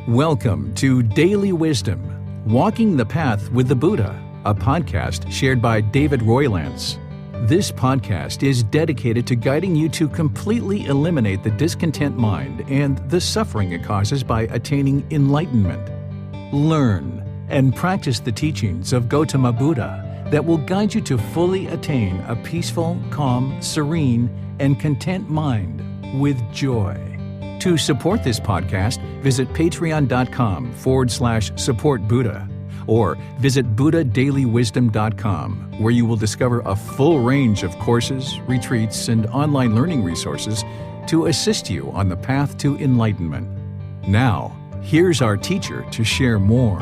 Welcome to Daily Wisdom, Walking the Path with the Buddha, a podcast shared by David Roylance. This podcast is dedicated to guiding you to completely eliminate the discontent mind and the suffering it causes by attaining enlightenment. Learn and practice the teachings of Gotama Buddha that will guide you to fully attain a peaceful, calm, serene, and content mind with joy. To support this podcast, visit patreon.com/support Buddha or visit buddhadailywisdom.com, where you will discover a full range of courses, retreats, and online learning resources to assist you on the path to enlightenment. Now, here's our teacher to share more.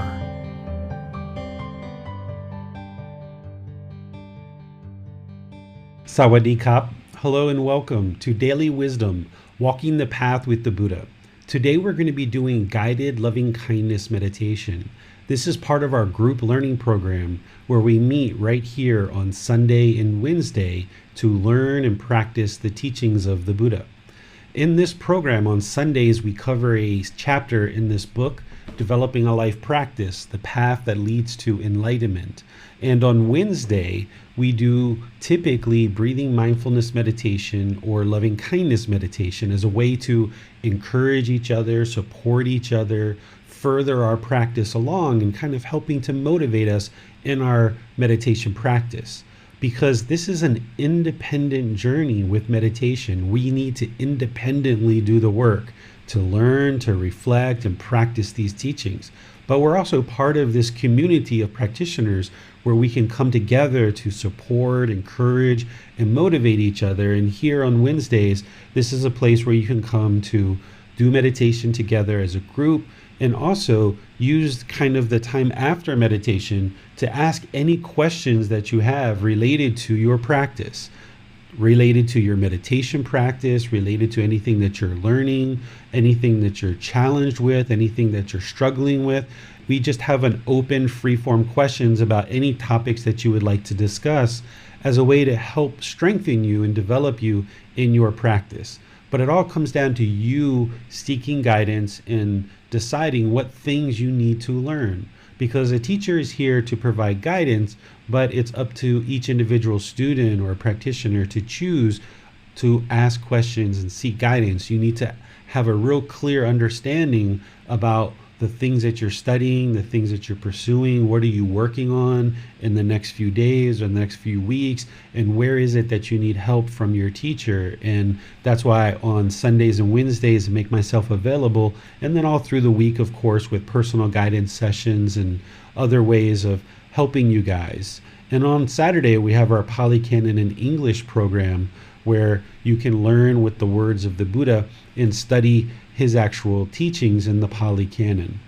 Sawadee Kap. Hello and welcome to Daily Wisdom, Walking the Path with the Buddha. Today we're going to be doing guided loving kindness meditation. This is part of our group learning program where we meet right here on Sunday and Wednesday to learn and practice the teachings of the Buddha. In this program on Sundays, we cover a chapter in this book, Developing a Life Practice, the path that leads to enlightenment. And on Wednesday, we do typically breathing mindfulness meditation or loving kindness meditation as a way to encourage each other, support each other, further our practice along, and kind of helping to motivate us in our meditation practice. Because this is an independent journey with meditation. We need to independently do the work to learn, to reflect, and practice these teachings. But we're also part of this community of practitioners where we can come together to support, encourage, and motivate each other. And here on Wednesdays, this is a place where you can come to do meditation together as a group, and also use kind of the time after meditation to ask any questions that you have related to your practice, related to your meditation practice, related to anything that you're learning, anything that you're challenged with, anything that you're struggling with. We just have an open, free-form questions about any topics that you would like to discuss as a way to help strengthen you and develop you in your practice. But it all comes down to you seeking guidance and deciding what things you need to learn. Because a teacher is here to provide guidance, but it's up to each individual student or practitioner to choose to ask questions and seek guidance. You need to have a real clear understanding about the things that you're studying, the things that you're pursuing, what are you working on in the next few days or the next few weeks, and where is it that you need help from your teacher. And that's why on Sundays and Wednesdays I make myself available, and then all through the week, of course, with personal guidance sessions and other ways of helping you guys. And on Saturday we have our Pali, Canon, and English program where you can learn with the words of the Buddha and study his actual teachings in the Pali Canon.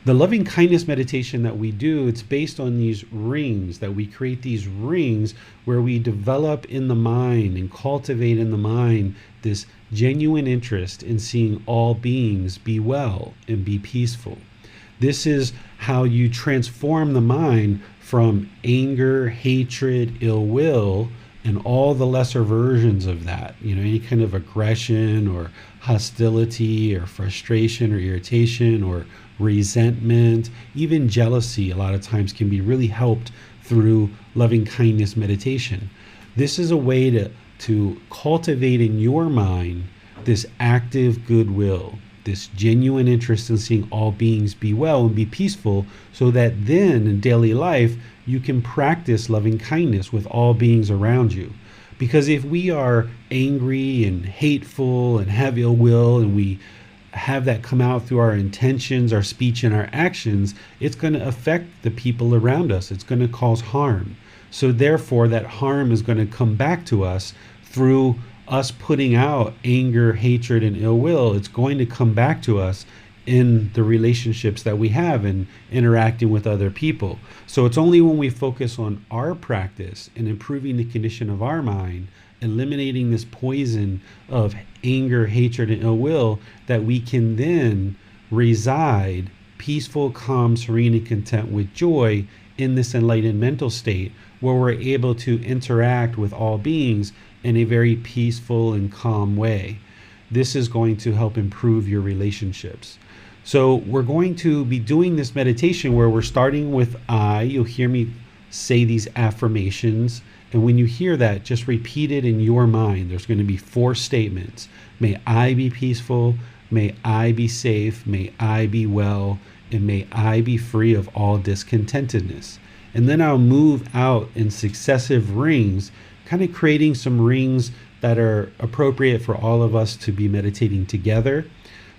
The loving kindness meditation that we do, it's based on these rings, that we create these rings where we develop in the mind and cultivate in the mind this genuine interest in seeing all beings be well and be peaceful. This is how you transform the mind from anger, hatred, ill will, and all the lesser versions of that, any kind of aggression or hostility or frustration or irritation or resentment, even jealousy a lot of times can be really helped through loving kindness meditation. This is a way to cultivate in your mind this active goodwill, this genuine interest in seeing all beings be well and be peaceful, so that then in daily life you can practice loving kindness with all beings around you. Because if we are angry and hateful and have ill will, and we have that come out through our intentions, our speech, and our actions, it's going to affect the people around us. It's going to cause harm. So therefore, that harm is going to come back to us through us putting out anger, hatred, and ill will. It's going to come back to us in the relationships that we have and interacting with other people. So it's only when we focus on our practice and improving the condition of our mind, eliminating this poison of anger, hatred, and ill will, that we can then reside peaceful, calm, serene, and content with joy in this enlightened mental state, where we're able to interact with all beings in a very peaceful and calm way. This is going to help improve your relationships. So we're going to be doing this meditation where we're starting with I. You'll hear me say these affirmations. And when you hear that, just repeat it in your mind. There's going to be 4 statements. May I be peaceful. May I be safe. May I be well. And may I be free of all discontentedness. And then I'll move out in successive rings, kind of creating some rings that are appropriate for all of us to be meditating together.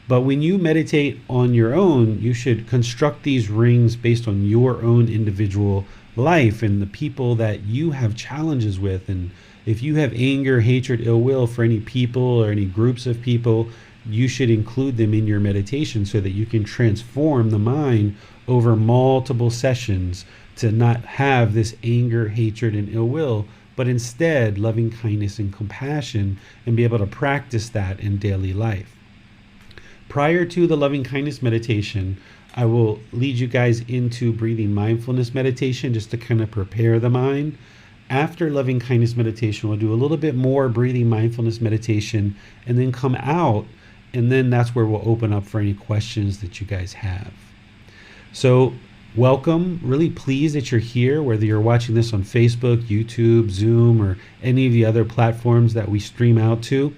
But when you meditate on your own, you should construct these rings based on your own individual life and the people that you have challenges with. And if you have anger, hatred, ill will for any people or any groups of people, you should include them in your meditation so that you can transform the mind over multiple sessions to not have this anger, hatred, and ill will, but instead loving kindness and compassion, and be able to practice that in daily life. Prior to the loving kindness meditation, I will lead you guys into breathing mindfulness meditation just to kind of prepare the mind. After loving kindness meditation, we'll do a little bit more breathing mindfulness meditation and then come out, and then that's where we'll open up for any questions that you guys have. So welcome, really pleased that you're here, whether you're watching this on Facebook, YouTube, Zoom, or any of the other platforms that we stream out to.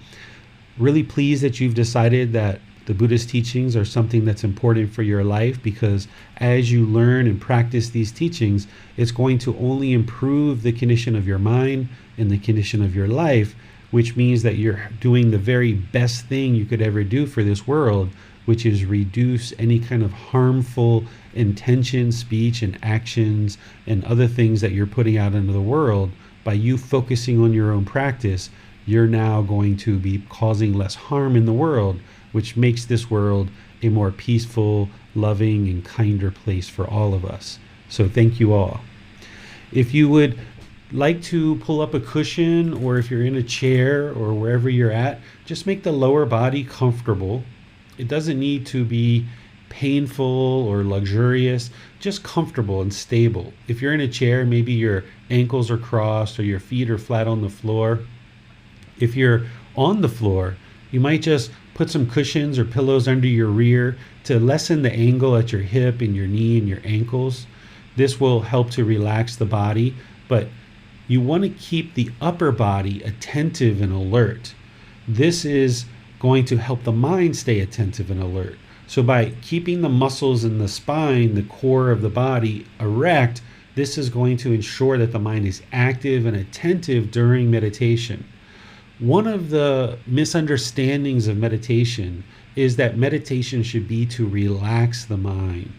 Really pleased that you've decided that the Buddhist teachings are something that's important for your life, because as you learn and practice these teachings, it's going to only improve the condition of your mind and the condition of your life, which means that you're doing the very best thing you could ever do for this world, which is reduce any kind of harmful intention, speech, and actions and other things that you're putting out into the world. By you focusing on your own practice, you're now going to be causing less harm in the world, which makes this world a more peaceful, loving, and kinder place for all of us. So thank you all. If you would like to pull up a cushion, or if you're in a chair or wherever you're at, just make the lower body comfortable. It doesn't need to be painful or luxurious, just comfortable and stable. If you're in a chair, maybe your ankles are crossed or your feet are flat on the floor. If you're on the floor, you might just put some cushions or pillows under your rear to lessen the angle at your hip and your knee and your ankles. This will help to relax the body, but you want to keep the upper body attentive and alert. This is going to help the mind stay attentive and alert. So by keeping the muscles in the spine, the core of the body erect, this is going to ensure that the mind is active and attentive during meditation. One of the misunderstandings of meditation is that meditation should be to relax the mind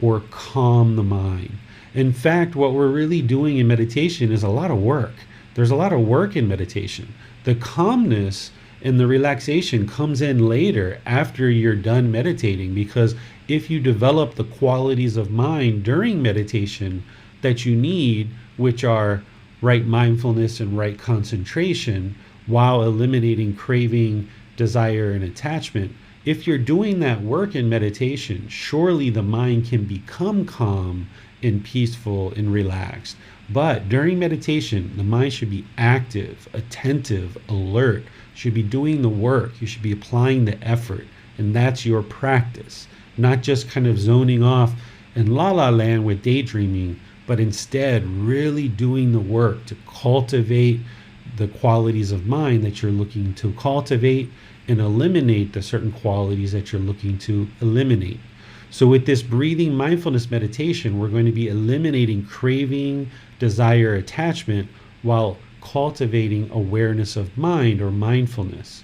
or calm the mind. In fact, what we're really doing in meditation is a lot of work. There's a lot of work in meditation. The calmness and the relaxation comes in later after you're done meditating, because if you develop the qualities of mind during meditation that you need, which are right mindfulness and right concentration, while eliminating craving, desire, and attachment, if you're doing that work in meditation, surely the mind can become calm and peaceful and relaxed. But during meditation, the mind should be active, attentive, alert, should be doing the work. You should be applying the effort, and that's your practice, not just kind of zoning off in la-la land with daydreaming, but instead really doing the work to cultivate the qualities of mind that you're looking to cultivate and eliminate the certain qualities that you're looking to eliminate. So with this breathing mindfulness meditation, we're going to be eliminating craving, desire, attachment, while cultivating awareness of mind or mindfulness.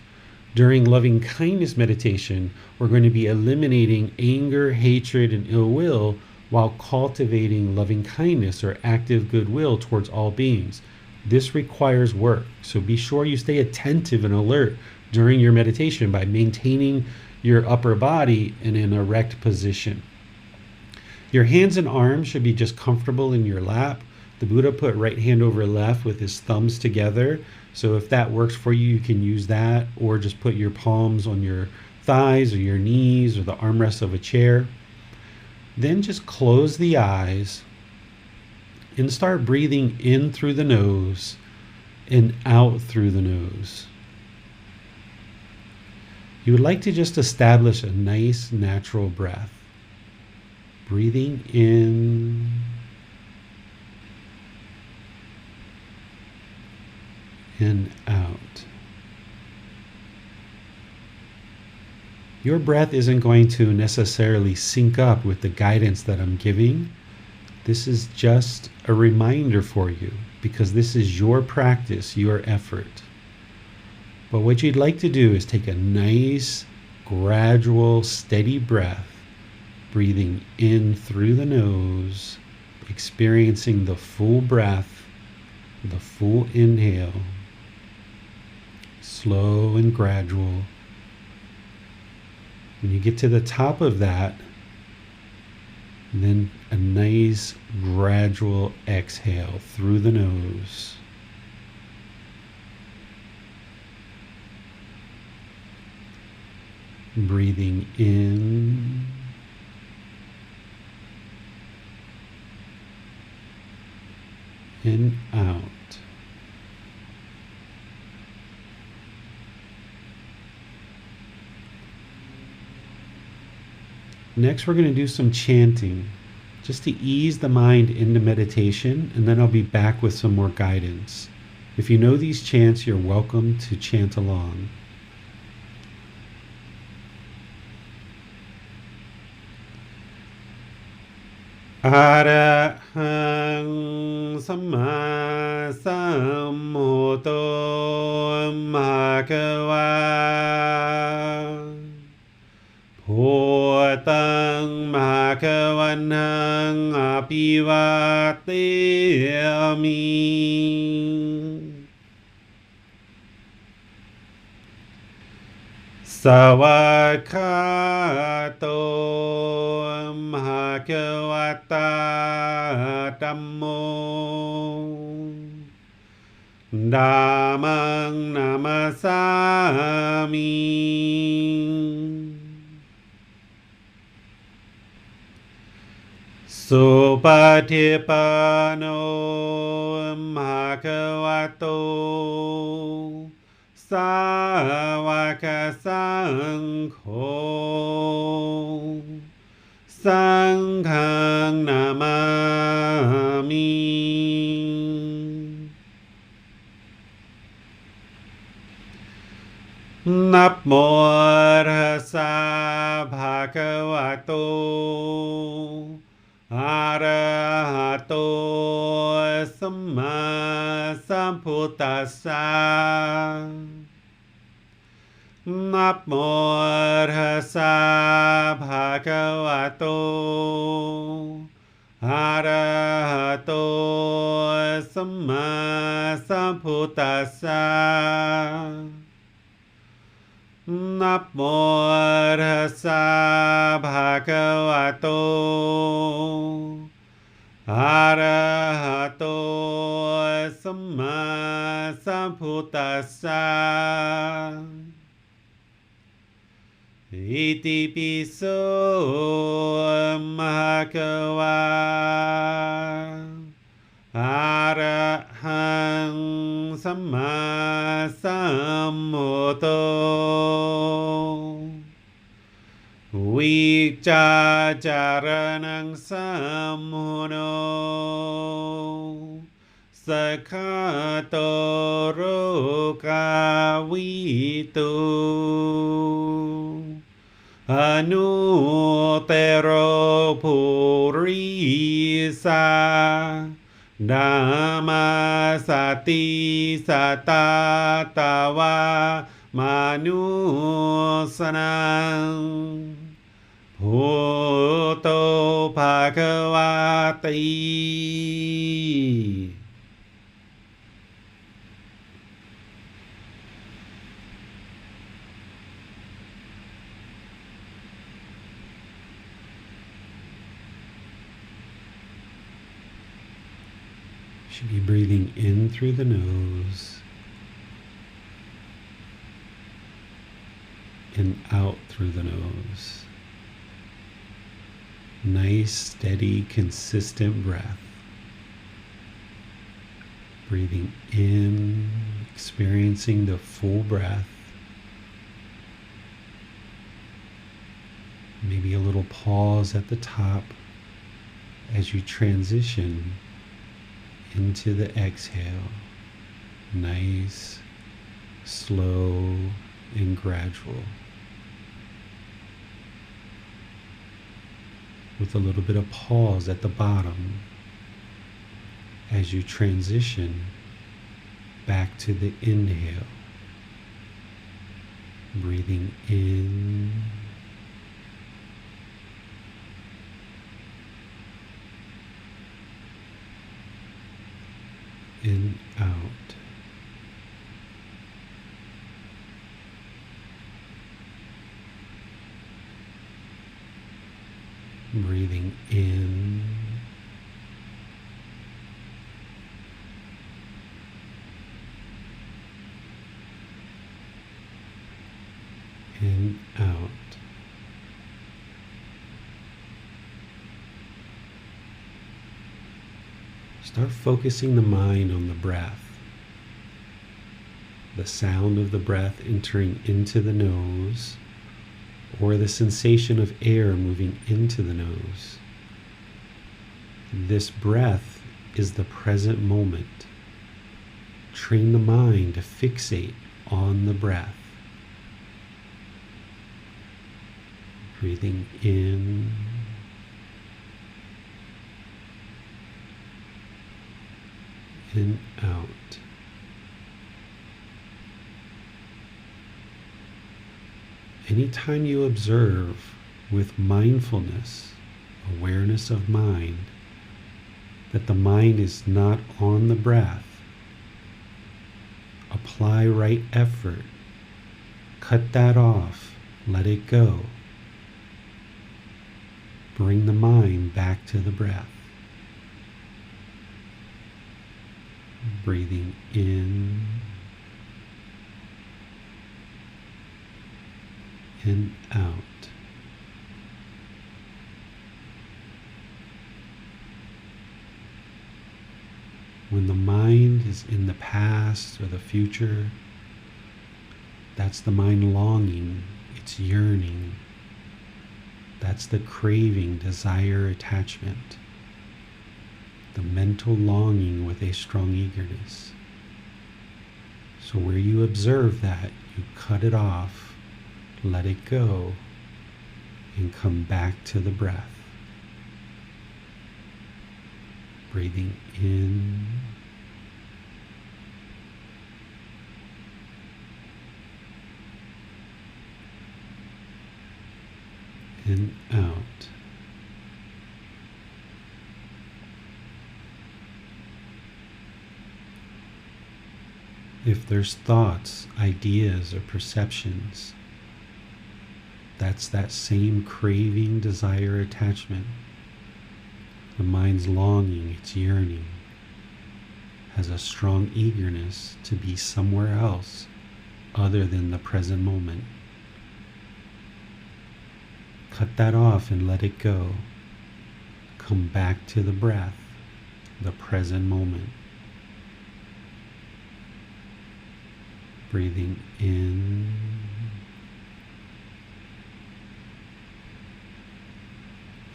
During loving kindness meditation, we're going to be eliminating anger, hatred, and ill will, while cultivating loving kindness or active goodwill towards all beings. This requires work, so be sure you stay attentive and alert during your meditation by maintaining your upper body in an erect position. Your hands and arms should be just comfortable in your lap. The Buddha put right hand over left with his thumbs together, so if that works for you, you can use that, or just put your palms on your thighs or your knees or the armrest of a chair. Then just close the eyes and start breathing in through the nose and out through the nose. You would like to just establish a nice natural breath. Breathing in and out. Your breath isn't going to necessarily sync up with the guidance that I'm giving. This is just a reminder for you because this is your practice, your effort. But what you'd like to do is take a nice, gradual, steady breath, breathing in through the nose, experiencing the full breath, the full inhale, slow and gradual. When you get to the top of that, then a nice gradual exhale through the nose. Breathing in and out. Next, we're going to do some chanting just to ease the mind into meditation, and then I'll be back with some more guidance. If you know these chants, you're welcome to chant along. Arahang Samma Sambuddho Bhagava Bhutang Bhagavanang Apivateyami Savakato Bhagavata Dhammo Dhammang Namasami Supatipano Bhagavato Sāvaka Saṅkho Saṅghang Namami Namo Tassa Bhagavato Arahato Samma Sambuddhassa Namo Tassa Bhagavato Arahato Samma Sambuddhassa Namo Tassa Bhagavato Arahato Samma Sambuddhassa Iti piso Bhagava Arahang Samma Sambuddho Vicacaranang Sammuno Sakhato Rokavitu Anutero Purisa Dhamma Sati Satatawa Manusanang Bhuto Bhagavati. Should be breathing in through the nose and out through the nose. Nice, steady, consistent breath. Breathing in, experiencing the full breath. Maybe a little pause at the top as you transition into the exhale. Nice, slow, and gradual. With a little bit of pause at the bottom as you transition back to the inhale. Breathing in and out. Breathing in and out. Start focusing the mind on the breath, the sound of the breath entering into the nose, or the sensation of air moving into the nose. This breath is the present moment. Train the mind to fixate on the breath. Breathing in and out. Anytime you observe with mindfulness, awareness of mind, that the mind is not on the breath, apply right effort. Cut that off. Let it go. Bring the mind back to the breath. Breathing in and out. When the mind is in the past or the future, that's the mind longing, it's yearning. That's the craving, desire, attachment. The mental longing with a strong eagerness. So where you observe that, you cut it off, let it go, and come back to the breath. Breathing in and out. If there's thoughts, ideas, or perceptions, that's that same craving, desire, attachment. The mind's longing, its yearning, has a strong eagerness to be somewhere else other than the present moment. Cut that off and let it go. Come back to the breath, the present moment. Breathing in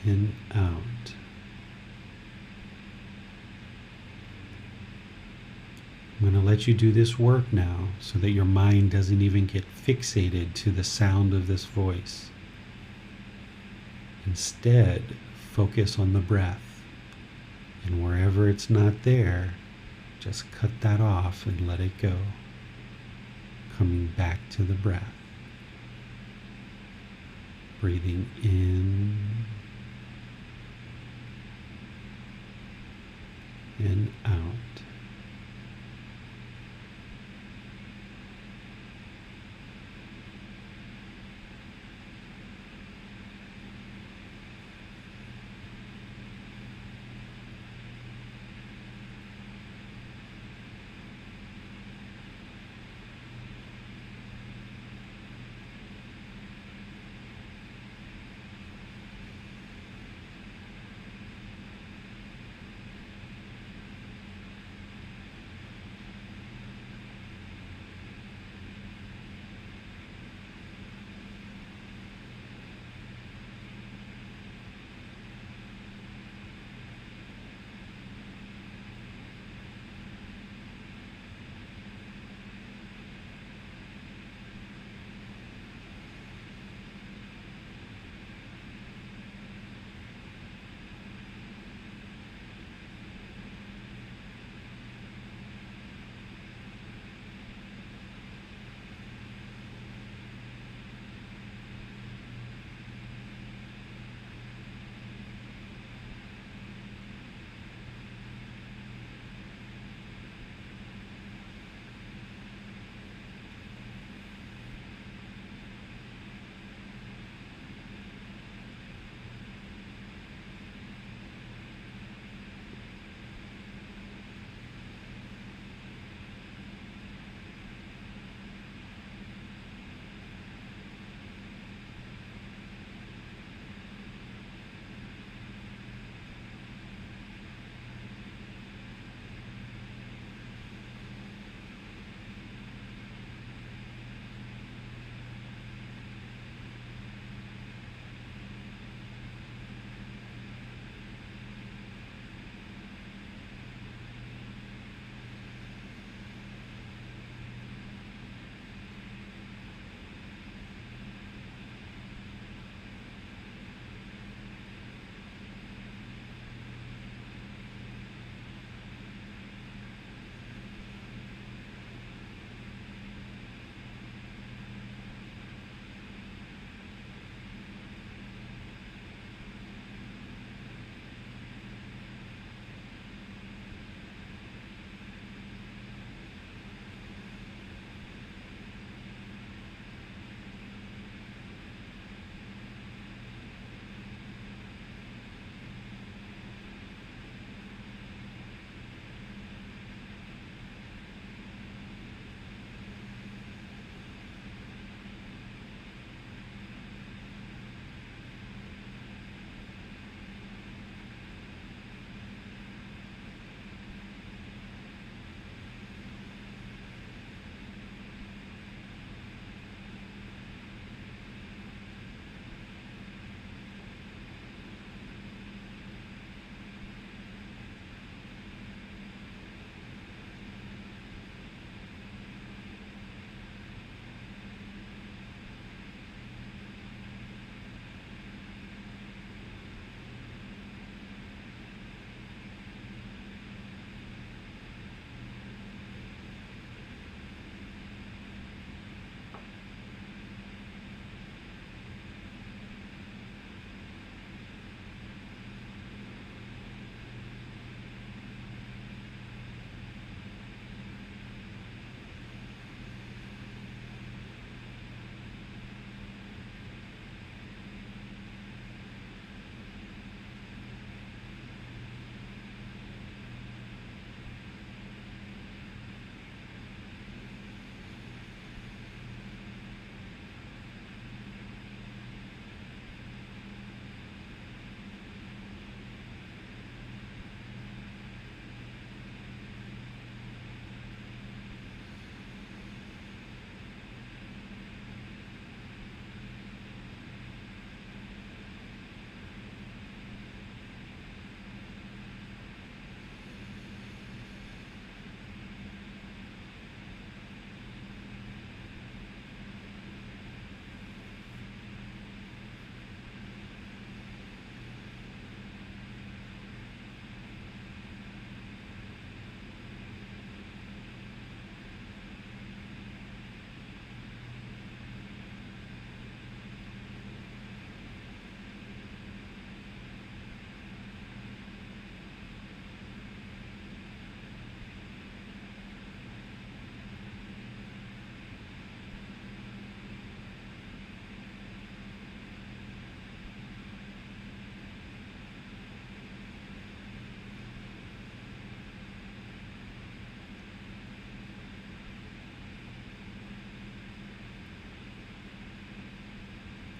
and out. I'm going to let you do this work now so that your mind doesn't even get fixated to the sound of this voice. Instead, focus on the breath, and wherever it's not there, just cut that off and let it go, coming back to the breath. Breathing in and out.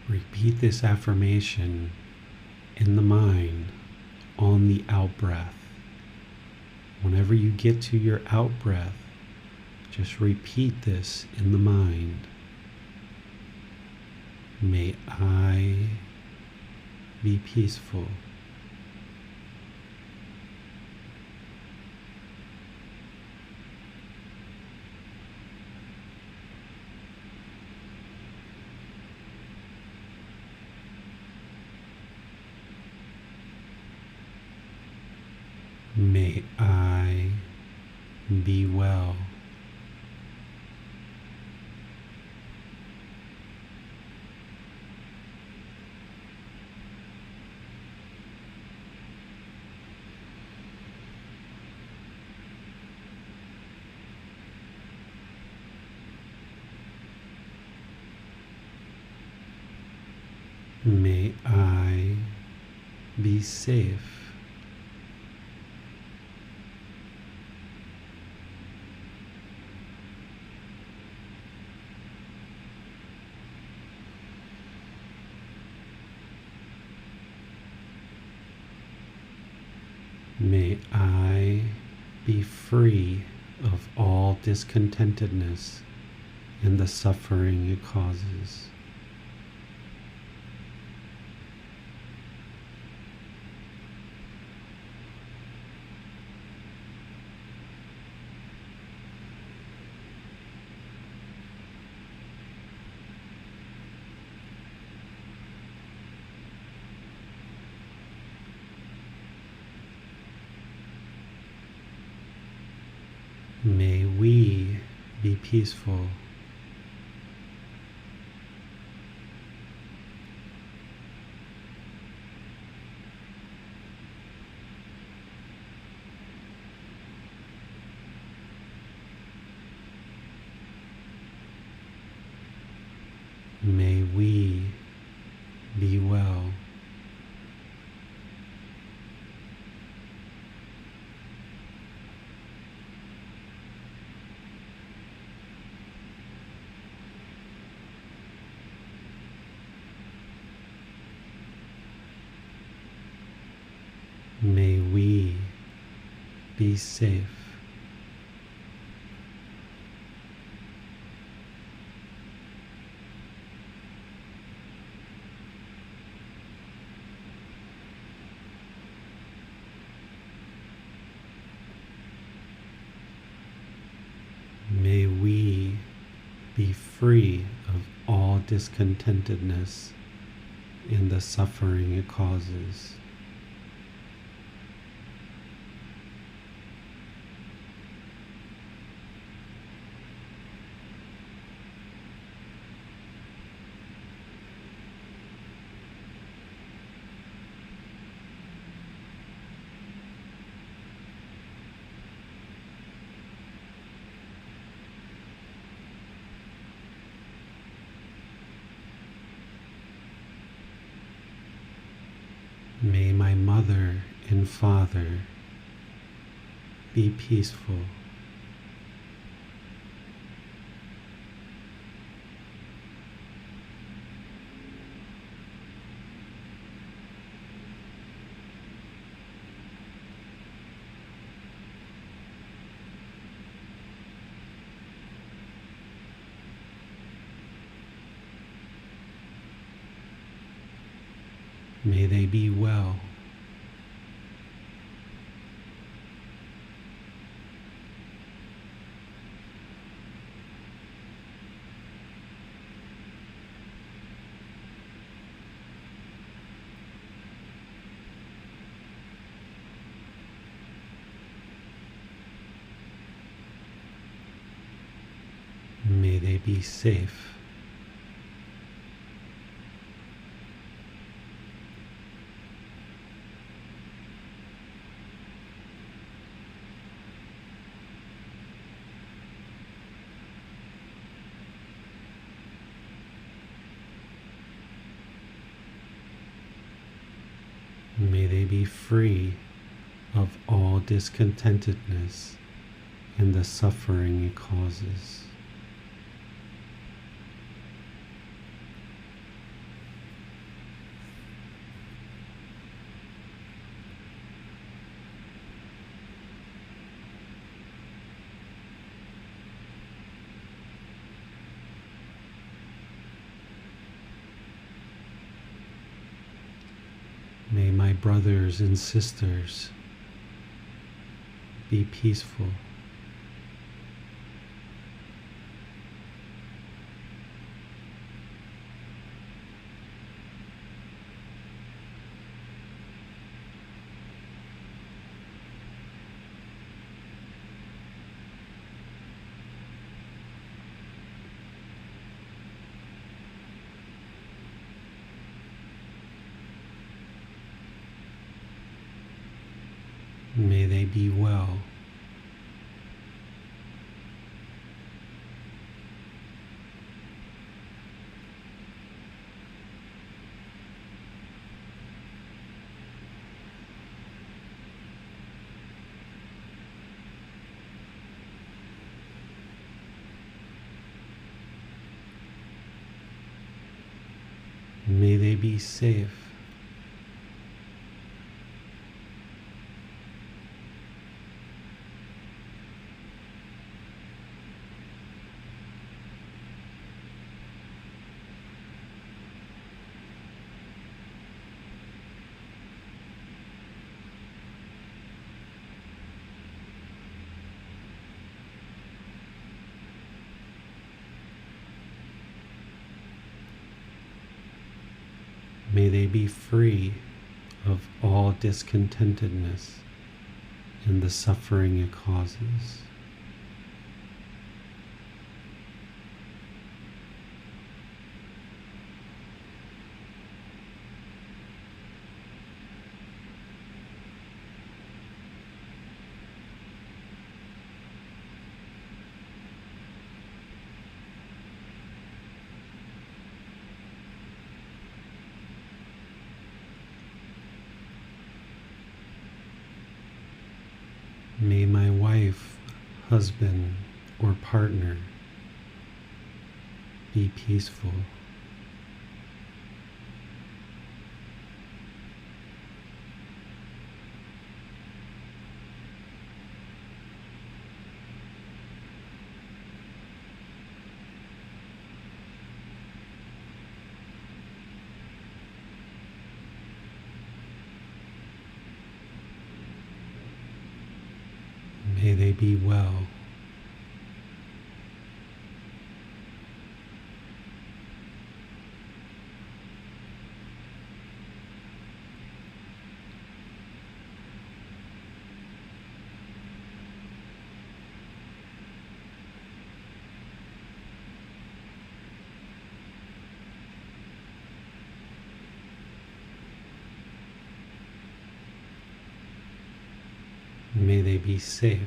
Repeat this affirmation in the mind on the out breath. Whenever you get to your out breath, just repeat this in the mind. May I be peaceful. May I be well. May I be safe. May I be free of all discontentedness and the suffering it causes. May we be peaceful. May we be well. May we be safe. May we be free of all discontentedness and the suffering it causes. May my mother and father be peaceful. May they be well. May they be safe. May they be free of all discontentedness and the suffering it causes. my brothers and sisters be peaceful. May they be well. May they be safe. May they be free of all discontentedness and the suffering it causes. May my wife, husband, or partner be peaceful. May they be well. May they be safe.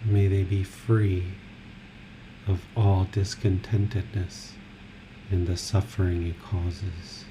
May they be free of all discontentedness and the suffering it causes.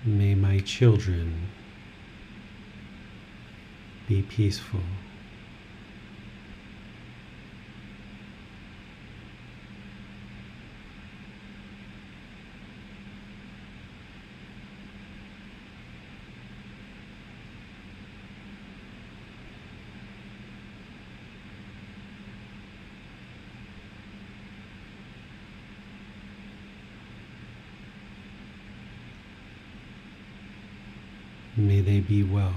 May my children be peaceful. May they be well.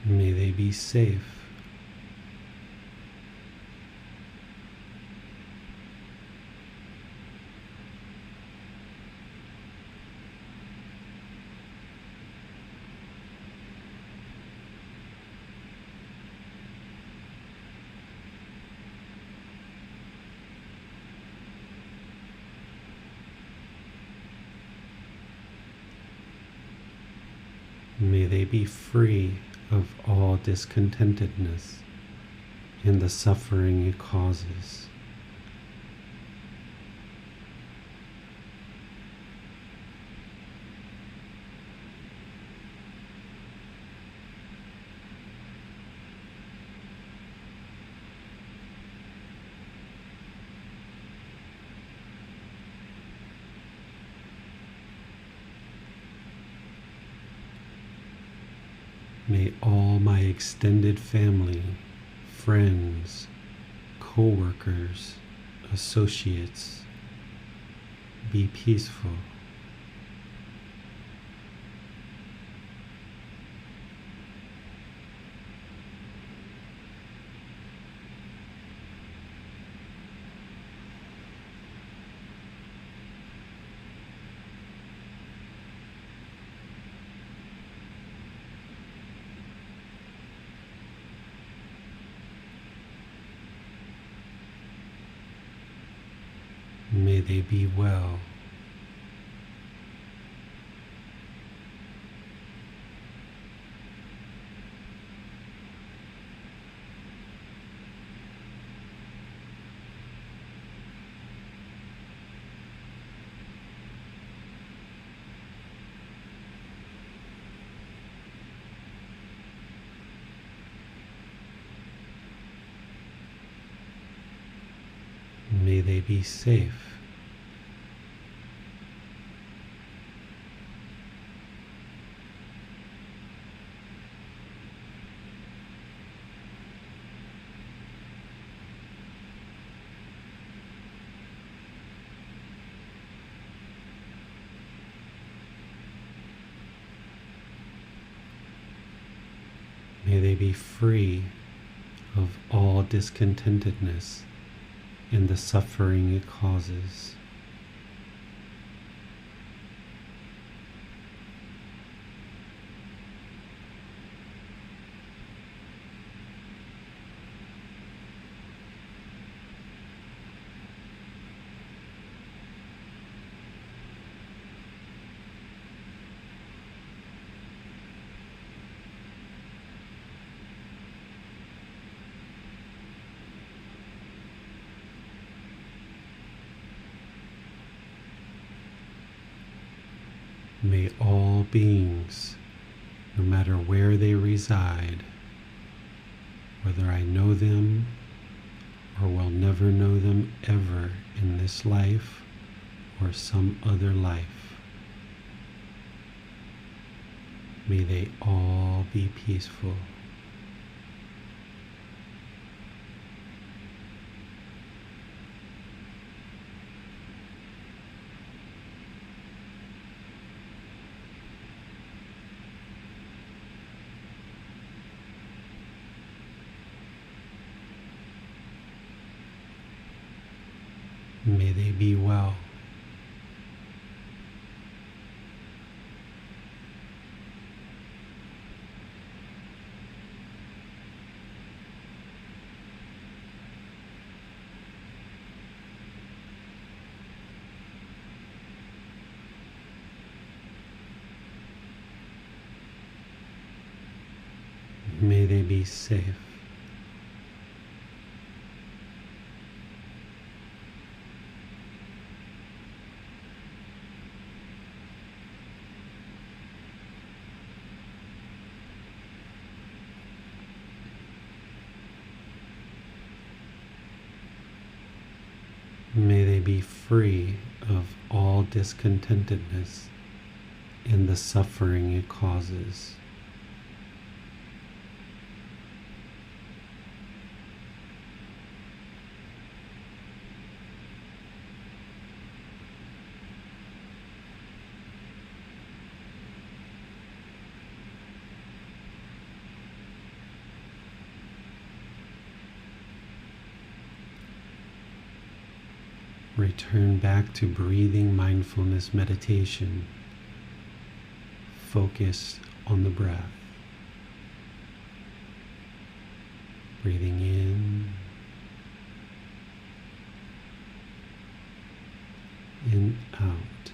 May they be safe. May they be free of all discontentedness and the suffering it causes. May all my extended family, friends, co-workers, associates be peaceful. May they be well. May they be safe. May they be free of all discontentedness and the suffering it causes. May all beings, no matter where they reside, whether I know them or will never know them ever in this life or some other life, may they all be peaceful. May they be well. May they be safe. May they be free of all discontentedness and the suffering it causes. Return back to breathing mindfulness meditation, focused on the breath. Breathing in and out.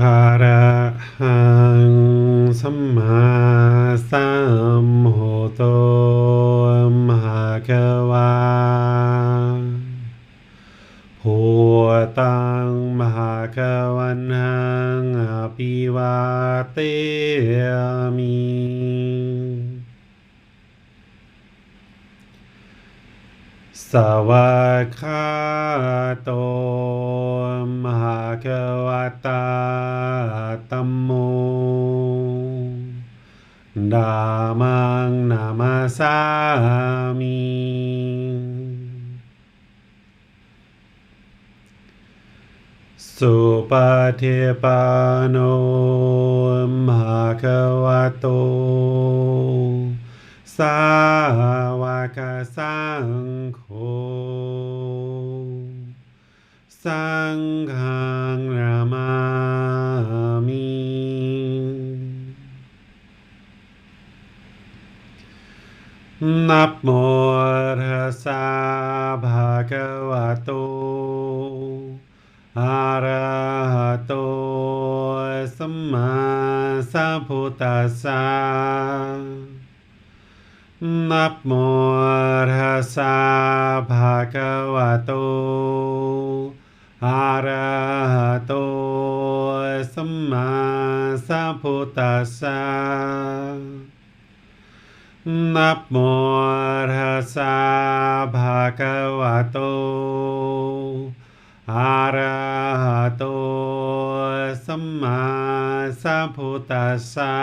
อะระหังสัมมาสัมพุทโธมหะคะวาพุทธังมหะคะวันหังอภิวาเทมิสวากขาโตมหะคะวะตาธัมโมธัมมังนามาสามิสุปฏิปันโนภะคะวะโตสาวกสังโฆสังฆังนามามินะโมตัสสะภะคะวะโตอะระหะโตสัมมาสัมพุทธัสสะนะโมตัสสะภะคะวะโตอะระหะโตสัมมาสัมพุทธัสสะนะโมตัสสะภะคะวะโตอะระหะโตสัมมาสัมพุทธัสสะ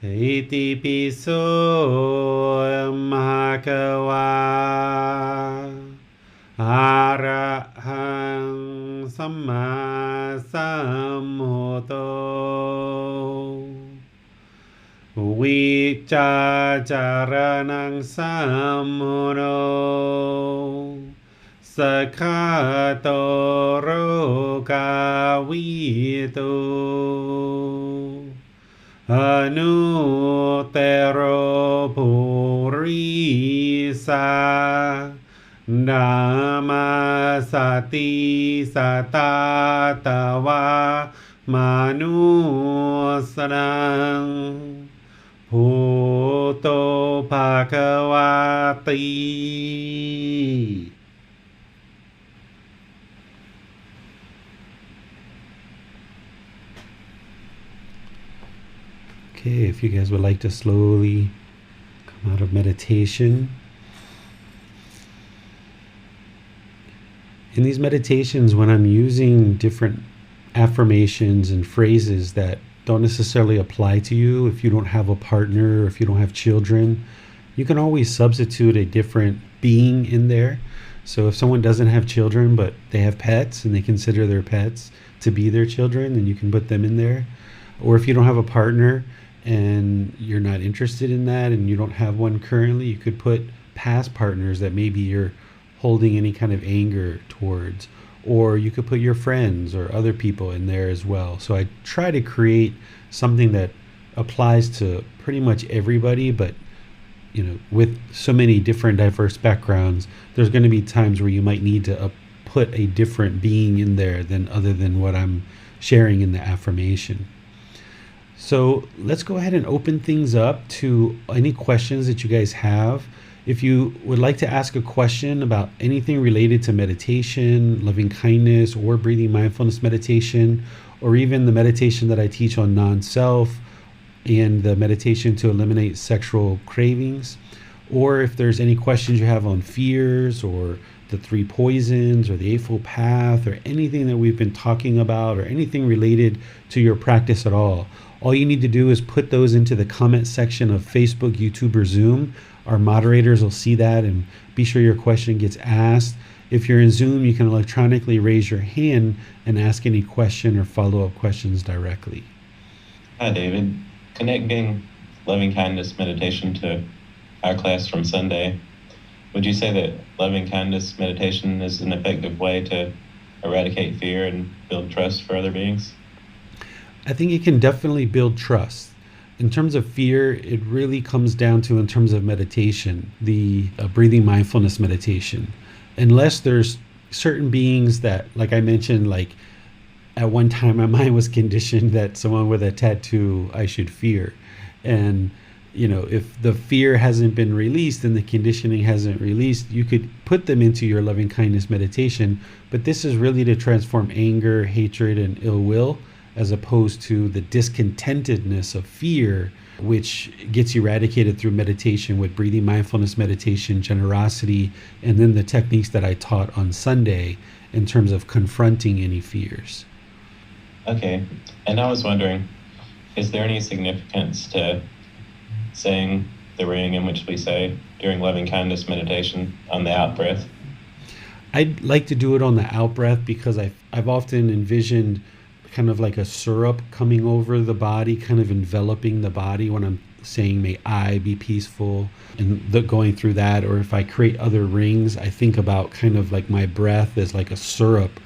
อิติปิโสภะคะวะอะระหังสัมมาสัมพุทโธวิจาจารณังสัมโมโนสกขาโตโรกาวิโตอนุเตโรภูริสานามาสติสตาตวามานุสนังพุทโธภะคะวะติ Okay, if you guys would like to slowly come out of meditation. In these meditations, when I'm using different affirmations and phrases that don't necessarily apply to you, if you don't have a partner or if you don't have children, you can always substitute a different being in there. So if someone doesn't have children, but they have pets and they consider their pets to be their children, then you can put them in there. Or if you don't have a partner and you're not interested in that and you don't have one currently, you could put past partners that maybe you're holding any kind of anger towards, or you could put your friends or other people in there as well. So I try to create something that applies to pretty much everybody, but with so many different diverse backgrounds, there's going to be times where you might need to put a different being in there than other than what I'm sharing in the affirmation. So let's go ahead and open things up to any questions that you guys have. If you would like to ask a question about anything related to meditation, loving kindness, or breathing mindfulness meditation, or even the meditation that I teach on non-self and the meditation to eliminate sexual cravings, or if there's any questions you have on fears or the 3 poisons or the Eightfold Path or anything that we've been talking about or anything related to your practice at all you need to do is put those into the comment section of Facebook, YouTube, or Zoom. Our moderators will see that and be sure your question gets asked. If you're in Zoom, you can electronically raise your hand and ask any question or follow-up questions directly. Hi, David. Connecting loving kindness meditation to our class from Sunday, would you say that loving kindness meditation is an effective way to eradicate fear and build trust for other beings? I think it can definitely build trust. In terms of fear, it really comes down to, in terms of meditation, the breathing mindfulness meditation. Unless there's certain beings that, like I mentioned, like at one time my mind was conditioned that someone with a tattoo I should fear. And if the fear hasn't been released and the conditioning hasn't released, you could put them into your loving kindness meditation. But this is really to transform anger, hatred, and ill will, as opposed to the discontentedness of fear, which gets eradicated through meditation with breathing mindfulness meditation, generosity, and then the techniques that I taught on Sunday in terms of confronting any fears. Okay. And I was wondering, is there any significance to saying the ring in which we say during loving kindness meditation on the out breath? I'd like to do it on the out breath because I've often envisioned kind of like a syrup coming over the body, kind of enveloping the body when I'm saying may I be peaceful, and going through that. Or if I create other rings, I think about kind of like my breath as like a syrup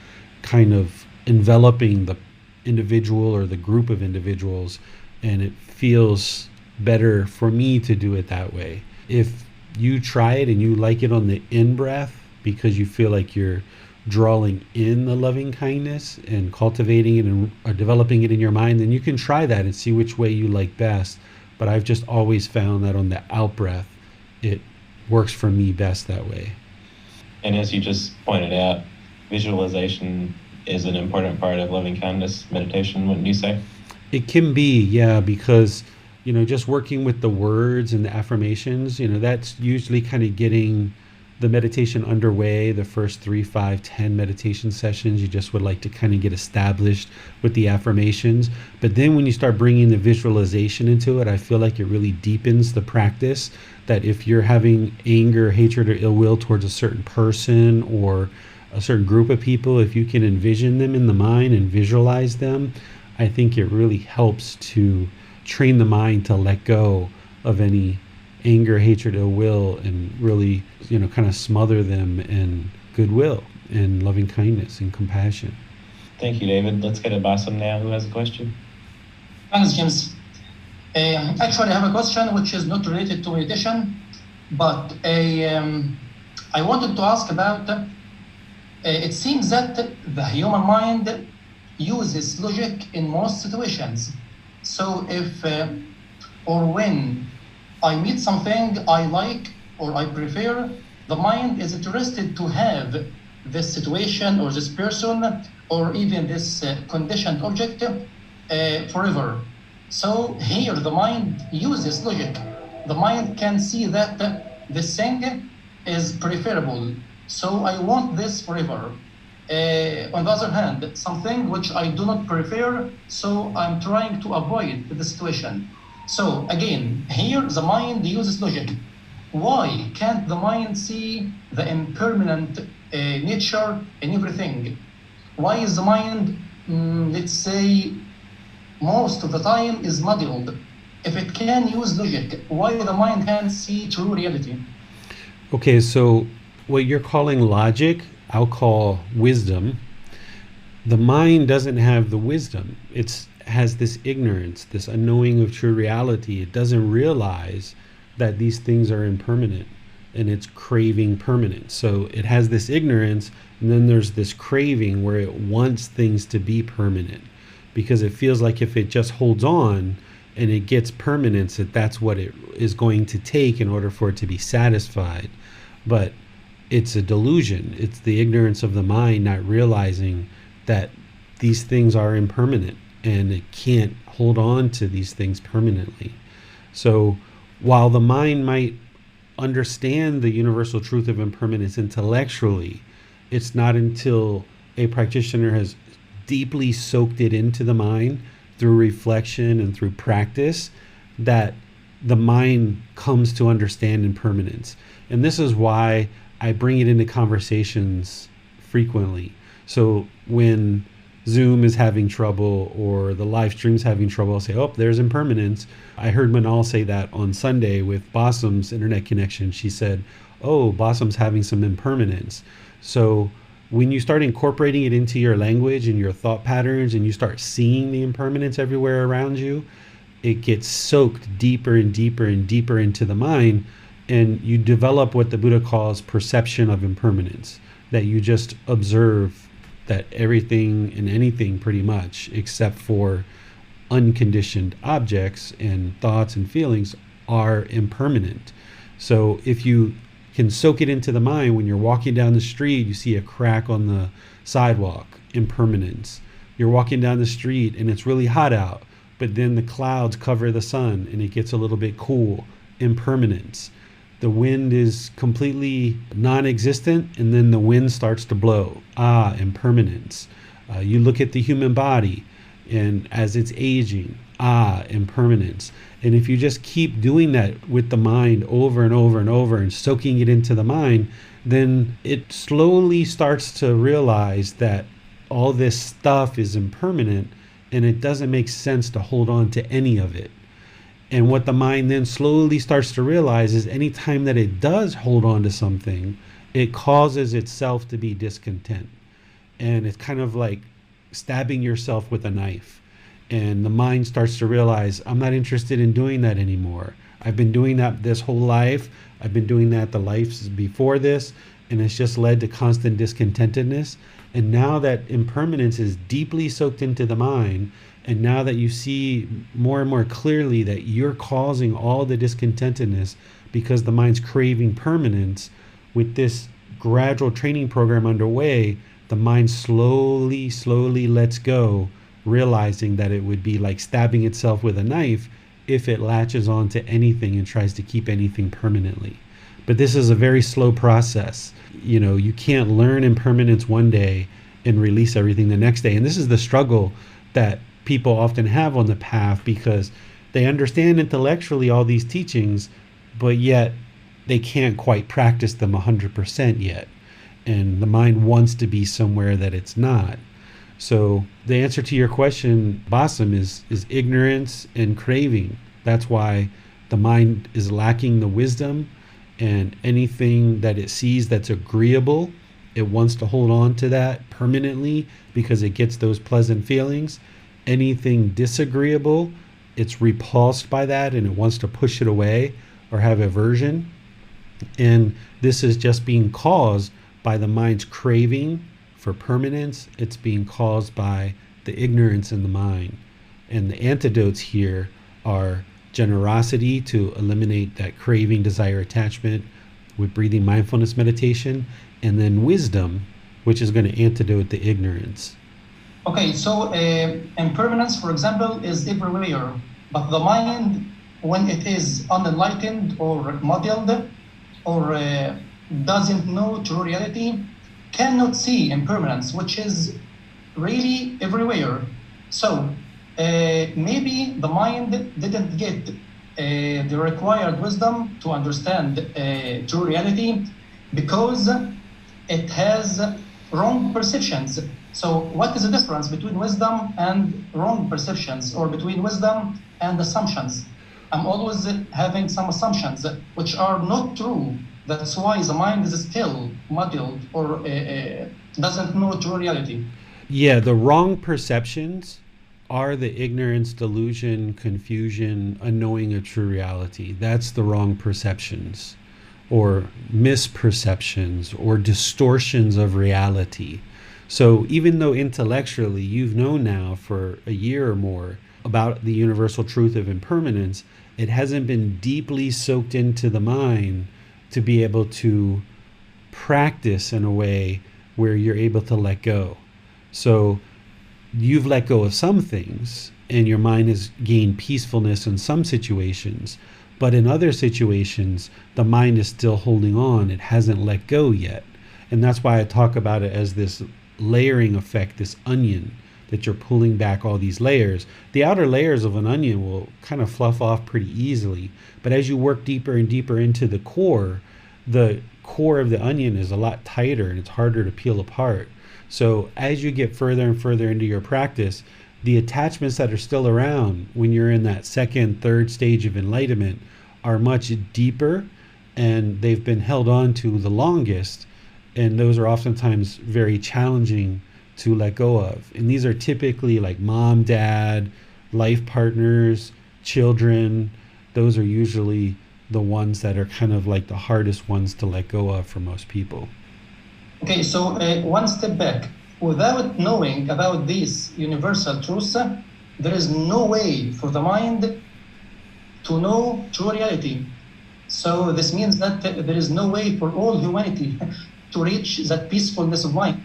kind of enveloping the individual or the group of individuals, and it feels better for me to do it that way. If you try it and you like it on the in breath because you feel like you're drawing in the loving kindness and cultivating it and or developing it in your mind, then you can try that and see which way you like best. But I've just always found that on the out breath, it works for me best that way. And as you just pointed out, visualization is an important part of loving kindness meditation, wouldn't you say? It can be, yeah, because just working with the words and the affirmations, that's usually kind of getting the meditation underway. The first 3, 5, 10 meditation sessions, you just would like to kind of get established with the affirmations. But then when you start bringing the visualization into it, I feel like it really deepens the practice. That if you're having anger, hatred, or ill will towards a certain person or a certain group of people, if you can envision them in the mind and visualize them, I think it really helps to train the mind to let go of any anger, hatred, ill will, and really, kind of smother them in goodwill and loving kindness and compassion. Thank you, David. Let's get a Bassam now who has a question. Thanks, James. Actually, I have a question which is not related to meditation, but I wanted to ask about, it seems that the human mind uses logic in most situations. So if or when I meet something I like or I prefer, the mind is interested to have this situation or this person or even this conditioned object forever. So here the mind uses logic. The mind can see that this thing is preferable. So I want this forever. On the other hand, something which I do not prefer, so I'm trying to avoid the situation. So again, here the mind uses logic. Why can't the mind see the impermanent nature in everything? Why is the mind, let's say, most of the time is muddled? If it can use logic, why the mind can't see true reality? Okay, so what you're calling logic, I'll call wisdom. The mind doesn't have the wisdom. It has this ignorance, this unknowing of true reality. It doesn't realize that these things are impermanent, and it's craving permanence. So it has this ignorance, and then there's this craving where it wants things to be permanent because it feels like if it just holds on and it gets permanence, that's what it is going to take in order for it to be satisfied. But it's a delusion. It's the ignorance of the mind not realizing that these things are impermanent and it can't hold on to these things permanently. So while the mind might understand the universal truth of impermanence intellectually, it's not until a practitioner has deeply soaked it into the mind through reflection and through practice that the mind comes to understand impermanence. And this is why I bring it into conversations frequently. So when Zoom is having trouble or the live stream's having trouble, I'll say, oh, there's impermanence. I heard Manal say that on Sunday with Bassam's internet connection. She said, oh, Bassam's having some impermanence. So when you start incorporating it into your language and your thought patterns and you start seeing the impermanence everywhere around you, it gets soaked deeper and deeper and deeper into the mind, and you develop what the Buddha calls perception of impermanence, that you just observe that everything and anything pretty much, except for unconditioned objects and thoughts and feelings, are impermanent. So if you can soak it into the mind, when you're walking down the street, you see a crack on the sidewalk, impermanence. You're walking down the street and it's really hot out, but then the clouds cover the sun and it gets a little bit cool, impermanence. The wind is completely non-existent and then the wind starts to blow, impermanence. You look at the human body and as it's aging, impermanence. And if you just keep doing that with the mind over and over and over and soaking it into the mind, then it slowly starts to realize that all this stuff is impermanent and it doesn't make sense to hold on to any of it. And what the mind then slowly starts to realize is anytime that it does hold on to something, it causes itself to be discontent. And it's kind of like stabbing yourself with a knife. And the mind starts to realize, I'm not interested in doing that anymore. I've been doing that this whole life. I've been doing that the lives before this, and it's just led to constant discontentedness. And now that impermanence is deeply soaked into the mind, and now that you see more and more clearly that you're causing all the discontentedness because the mind's craving permanence, with this gradual training program underway, the mind slowly lets go, realizing that it would be like stabbing itself with a knife if it latches onto anything and tries to keep anything permanently. But this is a very slow process. You can't learn impermanence one day and release everything the next day. And this is the struggle that people often have on the path, because they understand intellectually all these teachings, but yet they can't quite practice them 100% yet. And the mind wants to be somewhere that it's not. So the answer to your question, Basim, is ignorance and craving. That's why the mind is lacking the wisdom, and anything that it sees that's agreeable, it wants to hold on to that permanently because it gets those pleasant feelings. Anything disagreeable, it's repulsed by that and it wants to push it away or have aversion. And this is just being caused by the mind's craving for permanence. It's being caused by the ignorance in the mind. And the antidotes here are generosity to eliminate that craving, desire, attachment with breathing mindfulness meditation, and then wisdom, which is going to antidote the ignorance. Okay, so impermanence, for example, is everywhere, but the mind, when it is unenlightened or muddled or doesn't know true reality, cannot see impermanence, which is really everywhere. So maybe the mind didn't get the required wisdom to understand true reality because it has wrong perceptions. So what is the difference between wisdom and wrong perceptions, or between wisdom and assumptions? I'm always having some assumptions which are not true. That's why the mind is still muddled or doesn't know true reality. Yeah, the wrong perceptions are the ignorance, delusion, confusion, unknowing of true reality. That's the wrong perceptions, or misperceptions, or distortions of reality. So even though intellectually you've known now for a year or more about the universal truth of impermanence, it hasn't been deeply soaked into the mind to be able to practice in a way where you're able to let go. So you've let go of some things and your mind has gained peacefulness in some situations, but in other situations, the mind is still holding on. It hasn't let go yet. And that's why I talk about it as this layering effect, this onion, that you're pulling back all these layers. The outer layers of an onion will kind of fluff off pretty easily, but as you work deeper and deeper into the core of the onion is a lot tighter and it's harder to peel apart. So as you get further and further into your practice, the attachments that are still around when you're in that second, third stage of enlightenment are much deeper, and they've been held on to the longest, and those are oftentimes very challenging to let go of. And these are typically like mom, dad, life partners, children. Those are usually the ones that are kind of like the hardest ones to let go of for most people. Okay, so one step back. Without knowing about these universal truths, there is no way for the mind to know true reality. So this means that there is no way for all humanity to reach that peacefulness of mind.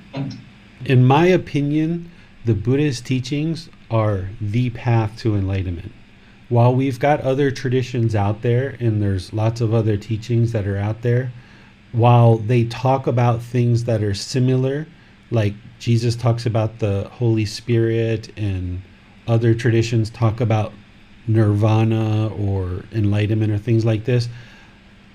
In my opinion, the Buddha's teachings are the path to enlightenment. While we've got other traditions out there, and there's lots of other teachings that are out there, while they talk about things that are similar, like Jesus talks about the Holy Spirit, and other traditions talk about nirvana or enlightenment or things like this,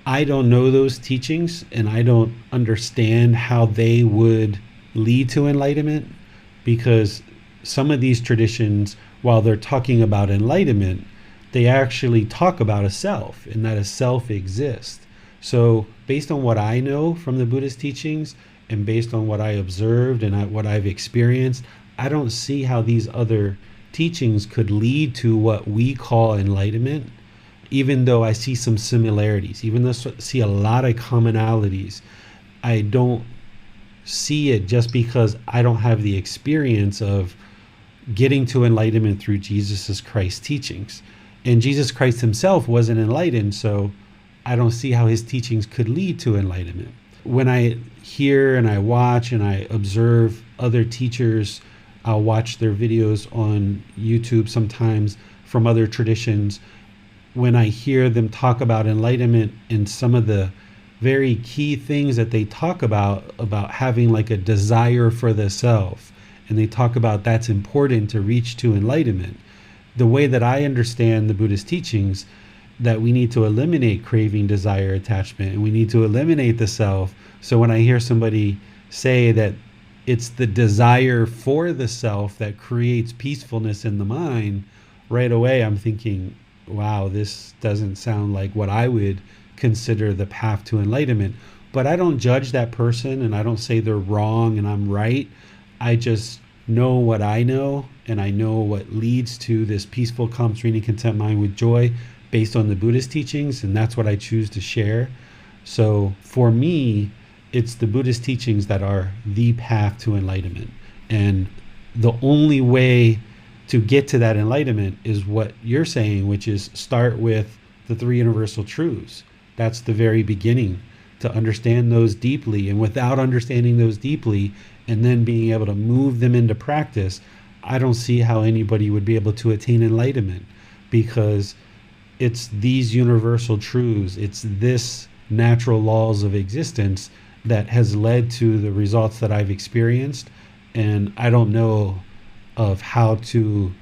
I don't know those teachings, and I don't understand how they would lead to enlightenment, because some of these traditions, while they're talking about enlightenment, they actually talk about a self, and that a self exists. So based on what I know from the Buddhist teachings, and based on what I observed and what I've experienced, I don't see how these other teachings could lead to what we call enlightenment, even though I see some similarities, even though I see a lot of commonalities. I don't see it just because I don't have the experience of getting to enlightenment through Jesus Christ's teachings. And Jesus Christ himself wasn't enlightened, so I don't see how his teachings could lead to enlightenment. When I hear and I watch and I observe other teachers, I'll watch their videos on YouTube sometimes from other traditions. When I hear them talk about enlightenment and some of the very key things that they talk about having like a desire for the self, and they talk about that's important to reach to enlightenment. The way that I understand the Buddhist teachings, that we need to eliminate craving, desire, attachment, and we need to eliminate the self. So when I hear somebody say that it's the desire for the self that creates peacefulness in the mind, right away I'm thinking, wow, this doesn't sound like what I would consider the path to enlightenment. But I don't judge that person, and I don't say they're wrong and I'm right. I just know what I know, and I know what leads to this peaceful, calm, serene, content mind with joy based on the Buddhist teachings, and that's what I choose to share. So for me, it's the Buddhist teachings that are the path to enlightenment. And the only way to get to that enlightenment is what you're saying, which is start with the three universal truths. That's the very beginning, to understand those deeply. And without understanding those deeply and then being able to move them into practice, I don't see how anybody would be able to attain enlightenment, because it's these universal truths, it's this natural laws of existence that has led to the results that I've experienced. And I don't know of how to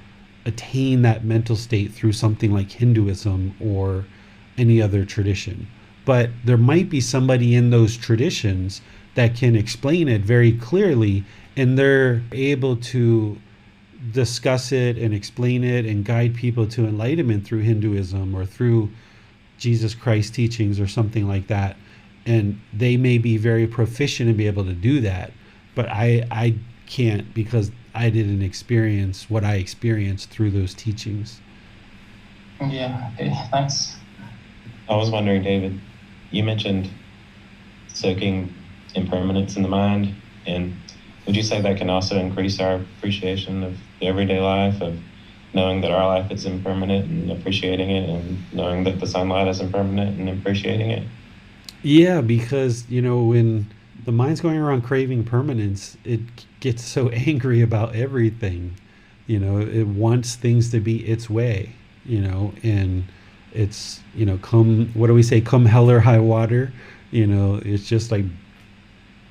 attain that mental state through something like Hinduism or any other tradition. But there might be somebody in those traditions that can explain it very clearly, and they're able to discuss it and explain it and guide people to enlightenment through Hinduism or through Jesus Christ teachings or something like that. And they may be very proficient and be able to do that, but I can't, because I didn't experience what I experienced through those teachings. Yeah, okay, thanks. I was wondering, David, you mentioned soaking impermanence in the mind, and would you say that can also increase our appreciation of the everyday life, of knowing that our life is impermanent and appreciating it, and knowing that the sunlight is impermanent and appreciating it? Yeah, because, when the mind's going around craving permanence, it gets so angry about everything. It wants things to be its way, and it's, what do we say? Come hell or high water. It's just like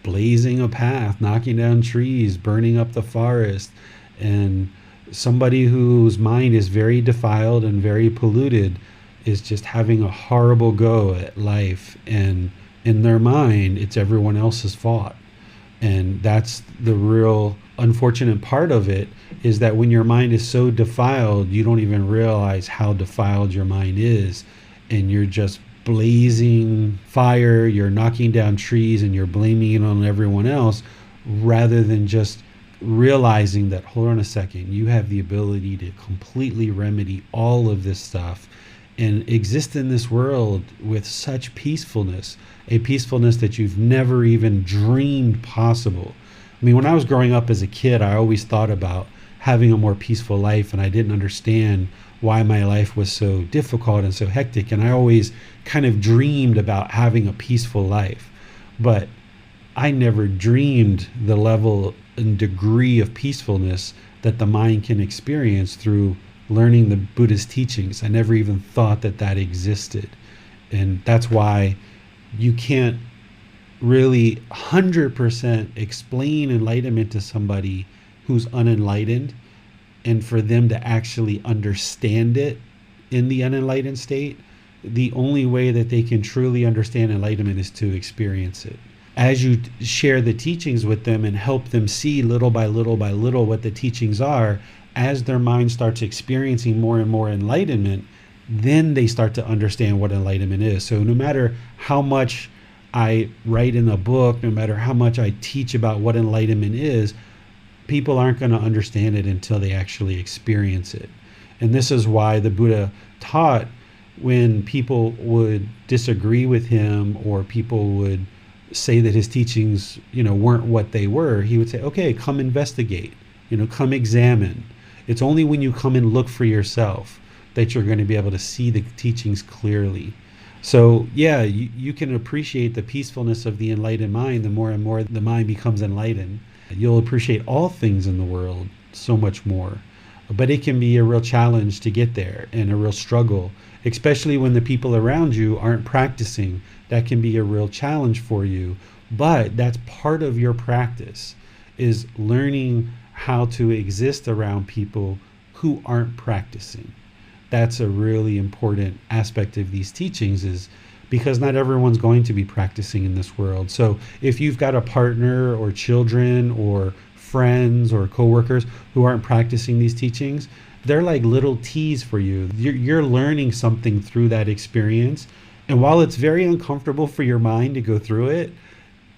blazing a path, knocking down trees, burning up the forest. And somebody whose mind is very defiled and very polluted is just having a horrible go at life, and in their mind it's everyone else's fault. And that's the real unfortunate part of it, is that when your mind is so defiled, you don't even realize how defiled your mind is, and you're just blazing fire, you're knocking down trees, and you're blaming it on everyone else, rather than just realizing that, hold on a second, you have the ability to completely remedy all of this stuff, and exist in this world with such peacefulness, a peacefulness that you've never even dreamed possible. I mean, when I was growing up as a kid, I always thought about having a more peaceful life, and I didn't understand why my life was so difficult and so hectic. And I always kind of dreamed about having a peaceful life, but I never dreamed the level and degree of peacefulness that the mind can experience through learning the Buddha's teachings. I never even thought that that existed. And that's why you can't really 100% explain enlightenment to somebody who's unenlightened, and for them to actually understand it in the unenlightened state. The only way that they can truly understand enlightenment is to experience it. As you share the teachings with them and help them see little by little by little what the teachings are, as their mind starts experiencing more and more enlightenment, then they start to understand what enlightenment is. So no matter how much I write in a book, no matter how much I teach about what enlightenment is, people aren't going to understand it until they actually experience it. And this is why the Buddha taught, when people would disagree with him or people would say that his teachings, weren't what they were, he would say, okay, come investigate, come examine. It's only when you come and look for yourself that you're going to be able to see the teachings clearly. So yeah, you can appreciate the peacefulness of the enlightened mind. The more and more the mind becomes enlightened, you'll appreciate all things in the world so much more. But it can be a real challenge to get there, and a real struggle, especially when the people around you aren't practicing. That can be a real challenge for you. But that's part of your practice, is learning how to exist around people who aren't practicing. That's a really important aspect of these teachings, is because not everyone's going to be practicing in this world. So if you've got a partner or children or friends or coworkers who aren't practicing these teachings, they're like little teas for you. You're learning something through that experience. And while it's very uncomfortable for your mind to go through it,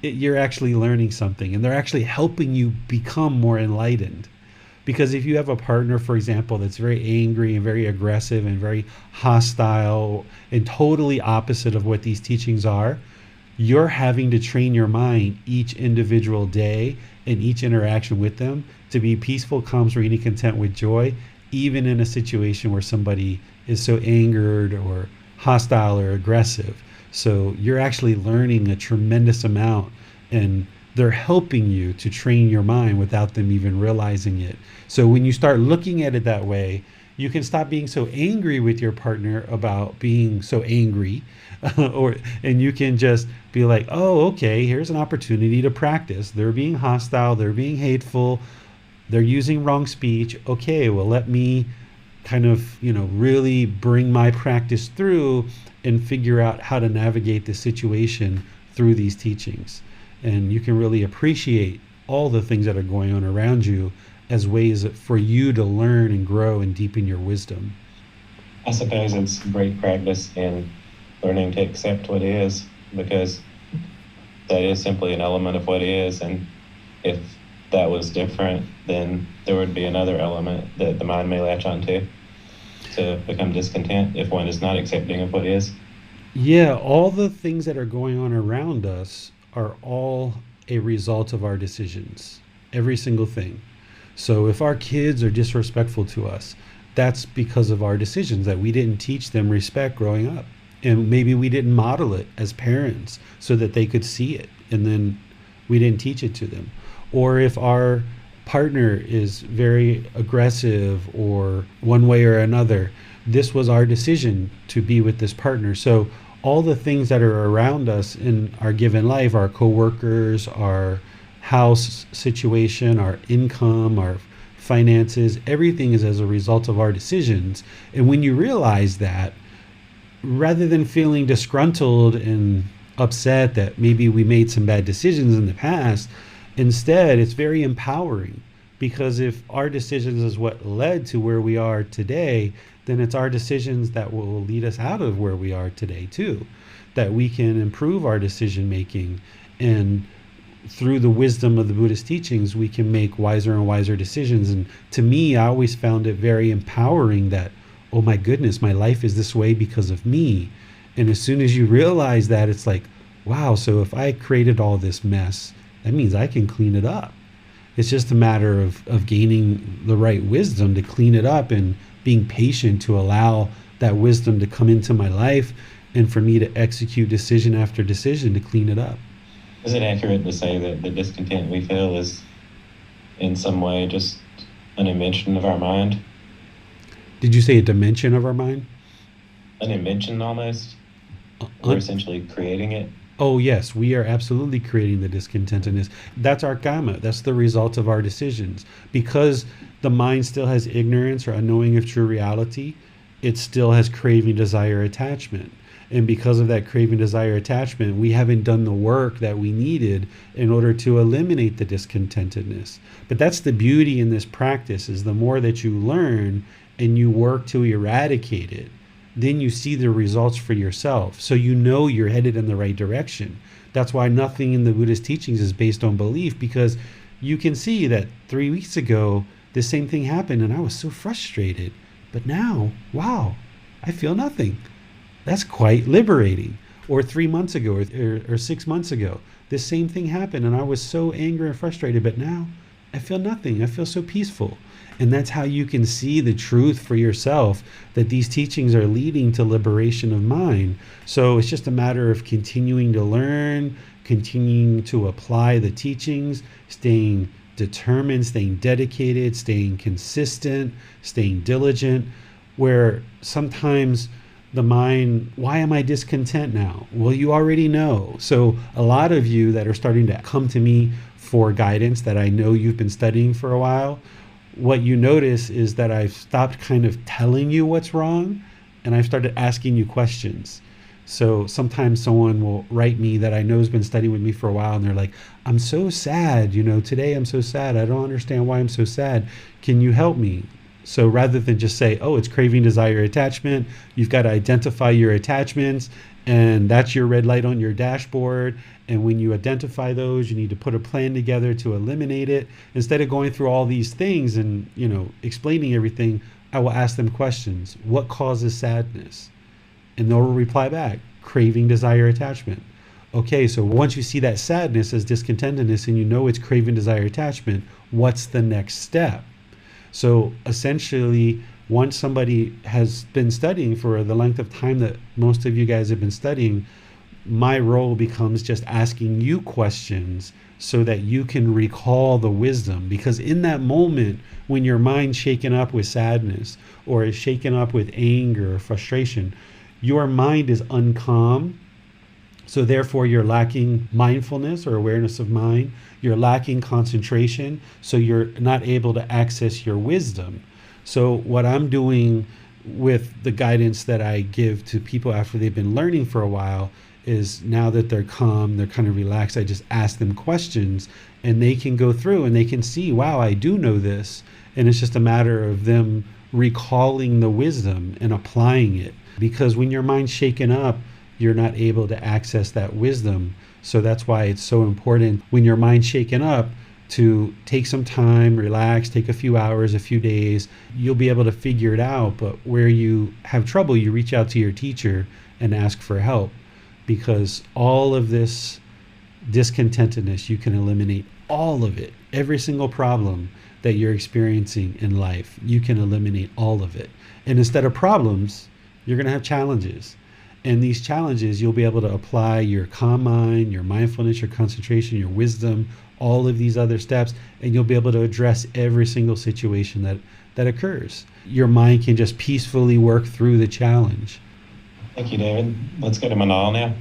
you're actually learning something, and they're actually helping you become more enlightened. Because if you have a partner, for example, that's very angry and very aggressive and very hostile and totally opposite of what these teachings are, you're having to train your mind each individual day and each interaction with them to be peaceful, calm, serene, and content with joy, even in a situation where somebody is so angered or hostile or aggressive. So you're actually learning a tremendous amount, and they're helping you to train your mind without them even realizing it. So when you start looking at it that way, you can stop being so angry with your partner about being so angry, and you can just be like, oh, okay, here's an opportunity to practice. They're being hostile, they're being hateful, they're using wrong speech. Okay, well, let me kind of, really bring my practice through and figure out how to navigate the situation through these teachings. And you can really appreciate all the things that are going on around you as ways for you to learn and grow and deepen your wisdom. I suppose it's great practice in learning to accept what is, because that is simply an element of what is. And if that was different, then there would be another element that the mind may latch onto to become discontent if one is not accepting of what is. Yeah, all the things that are going on around us are all a result of our decisions. Every single thing. So if our kids are disrespectful to us, that's because of our decisions, that we didn't teach them respect growing up. And maybe we didn't model it as parents so that they could see it, and then we didn't teach it to them. Or if our partner is very aggressive or one way or another, this was our decision to be with this partner. So all the things that are around us in our given life, our coworkers, our house situation, our income, our finances, everything is as a result of our decisions. And when you realize that, rather than feeling disgruntled and upset that maybe we made some bad decisions in the past, instead it's very empowering, because if our decisions is what led to where we are today, then it's our decisions that will lead us out of where we are today too, that we can improve our decision making, and through the wisdom of the Buddhist teachings we can make wiser and wiser decisions. And to me, I always found it very empowering that oh my goodness, my life is this way because of me. And as soon as you realize that, it's like, wow, so if I created all this mess, that means I can clean it up. It's just a matter of gaining the right wisdom to clean it up and being patient to allow that wisdom to come into my life and for me to execute decision after decision to clean it up. Is it accurate to say that the discontent we feel is in some way just an invention of our mind? Did you say a dimension of our mind? An invention almost? We're essentially creating it? Oh, yes, we are absolutely creating the discontentedness. That's our karma. That's the result of our decisions. Because the mind still has ignorance or unknowing of true reality, it still has craving, desire, attachment. And because of that craving, desire, attachment, we haven't done the work that we needed in order to eliminate the discontentedness. But that's the beauty in this practice, is the more that you learn and you work to eradicate it, then you see the results for yourself. So you know you're headed in the right direction. That's why nothing in the Buddhist teachings is based on belief, because you can see that 3 weeks ago, the same thing happened and I was so frustrated. But now, wow, I feel nothing. That's quite liberating. Or 3 months ago or 6 months ago, this same thing happened and I was so angry and frustrated, but now I feel nothing. I feel so peaceful. And that's how you can see the truth for yourself, that these teachings are leading to liberation of mind. So it's just a matter of continuing to learn, continuing to apply the teachings, staying determined, staying dedicated, staying consistent, staying diligent, where sometimes the mind, why am I discontent now? Well, you already know. So a lot of you that are starting to come to me for guidance that I know you've been studying for a while, what you notice is that I've stopped kind of telling you what's wrong and I've started asking you questions. So sometimes someone will write me that I know has been studying with me for a while and they're like, I'm so sad, today I'm so sad. I don't understand why I'm so sad. Can you help me? So rather than just say, oh, it's craving, desire, attachment, you've got to identify your attachments, and that's your red light on your dashboard. And when you identify those, you need to put a plan together to eliminate it. Instead of going through all these things and, explaining everything, I will ask them questions. What causes sadness? And they'll reply back, craving, desire, attachment. Okay, so once you see that sadness as discontentedness and you know it's craving, desire, attachment, what's the next step? So essentially, once somebody has been studying for the length of time that most of you guys have been studying, my role becomes just asking you questions so that you can recall the wisdom. Because in that moment, when your mind's shaken up with sadness or is shaken up with anger or frustration, your mind is uncalm. So therefore, you're lacking mindfulness or awareness of mind. You're lacking concentration. So you're not able to access your wisdom. So what I'm doing with the guidance that I give to people after they've been learning for a while is, now that they're calm, they're kind of relaxed, I just ask them questions and they can go through and they can see, wow, I do know this. And it's just a matter of them recalling the wisdom and applying it. Because when your mind's shaken up, you're not able to access that wisdom. So that's why it's so important when your mind's shaken up to take some time, relax, take a few hours, a few days. You'll be able to figure it out. But where you have trouble, you reach out to your teacher and ask for help. Because all of this discontentedness, you can eliminate all of it. Every single problem that you're experiencing in life, you can eliminate all of it. And instead of problems, you're going to have challenges. And these challenges, you'll be able to apply your calm mind, your mindfulness, your concentration, your wisdom, all of these other steps, and you'll be able to address every single situation that occurs. Your mind can just peacefully work through the challenge. Thank you, David. Let's go to Manal now.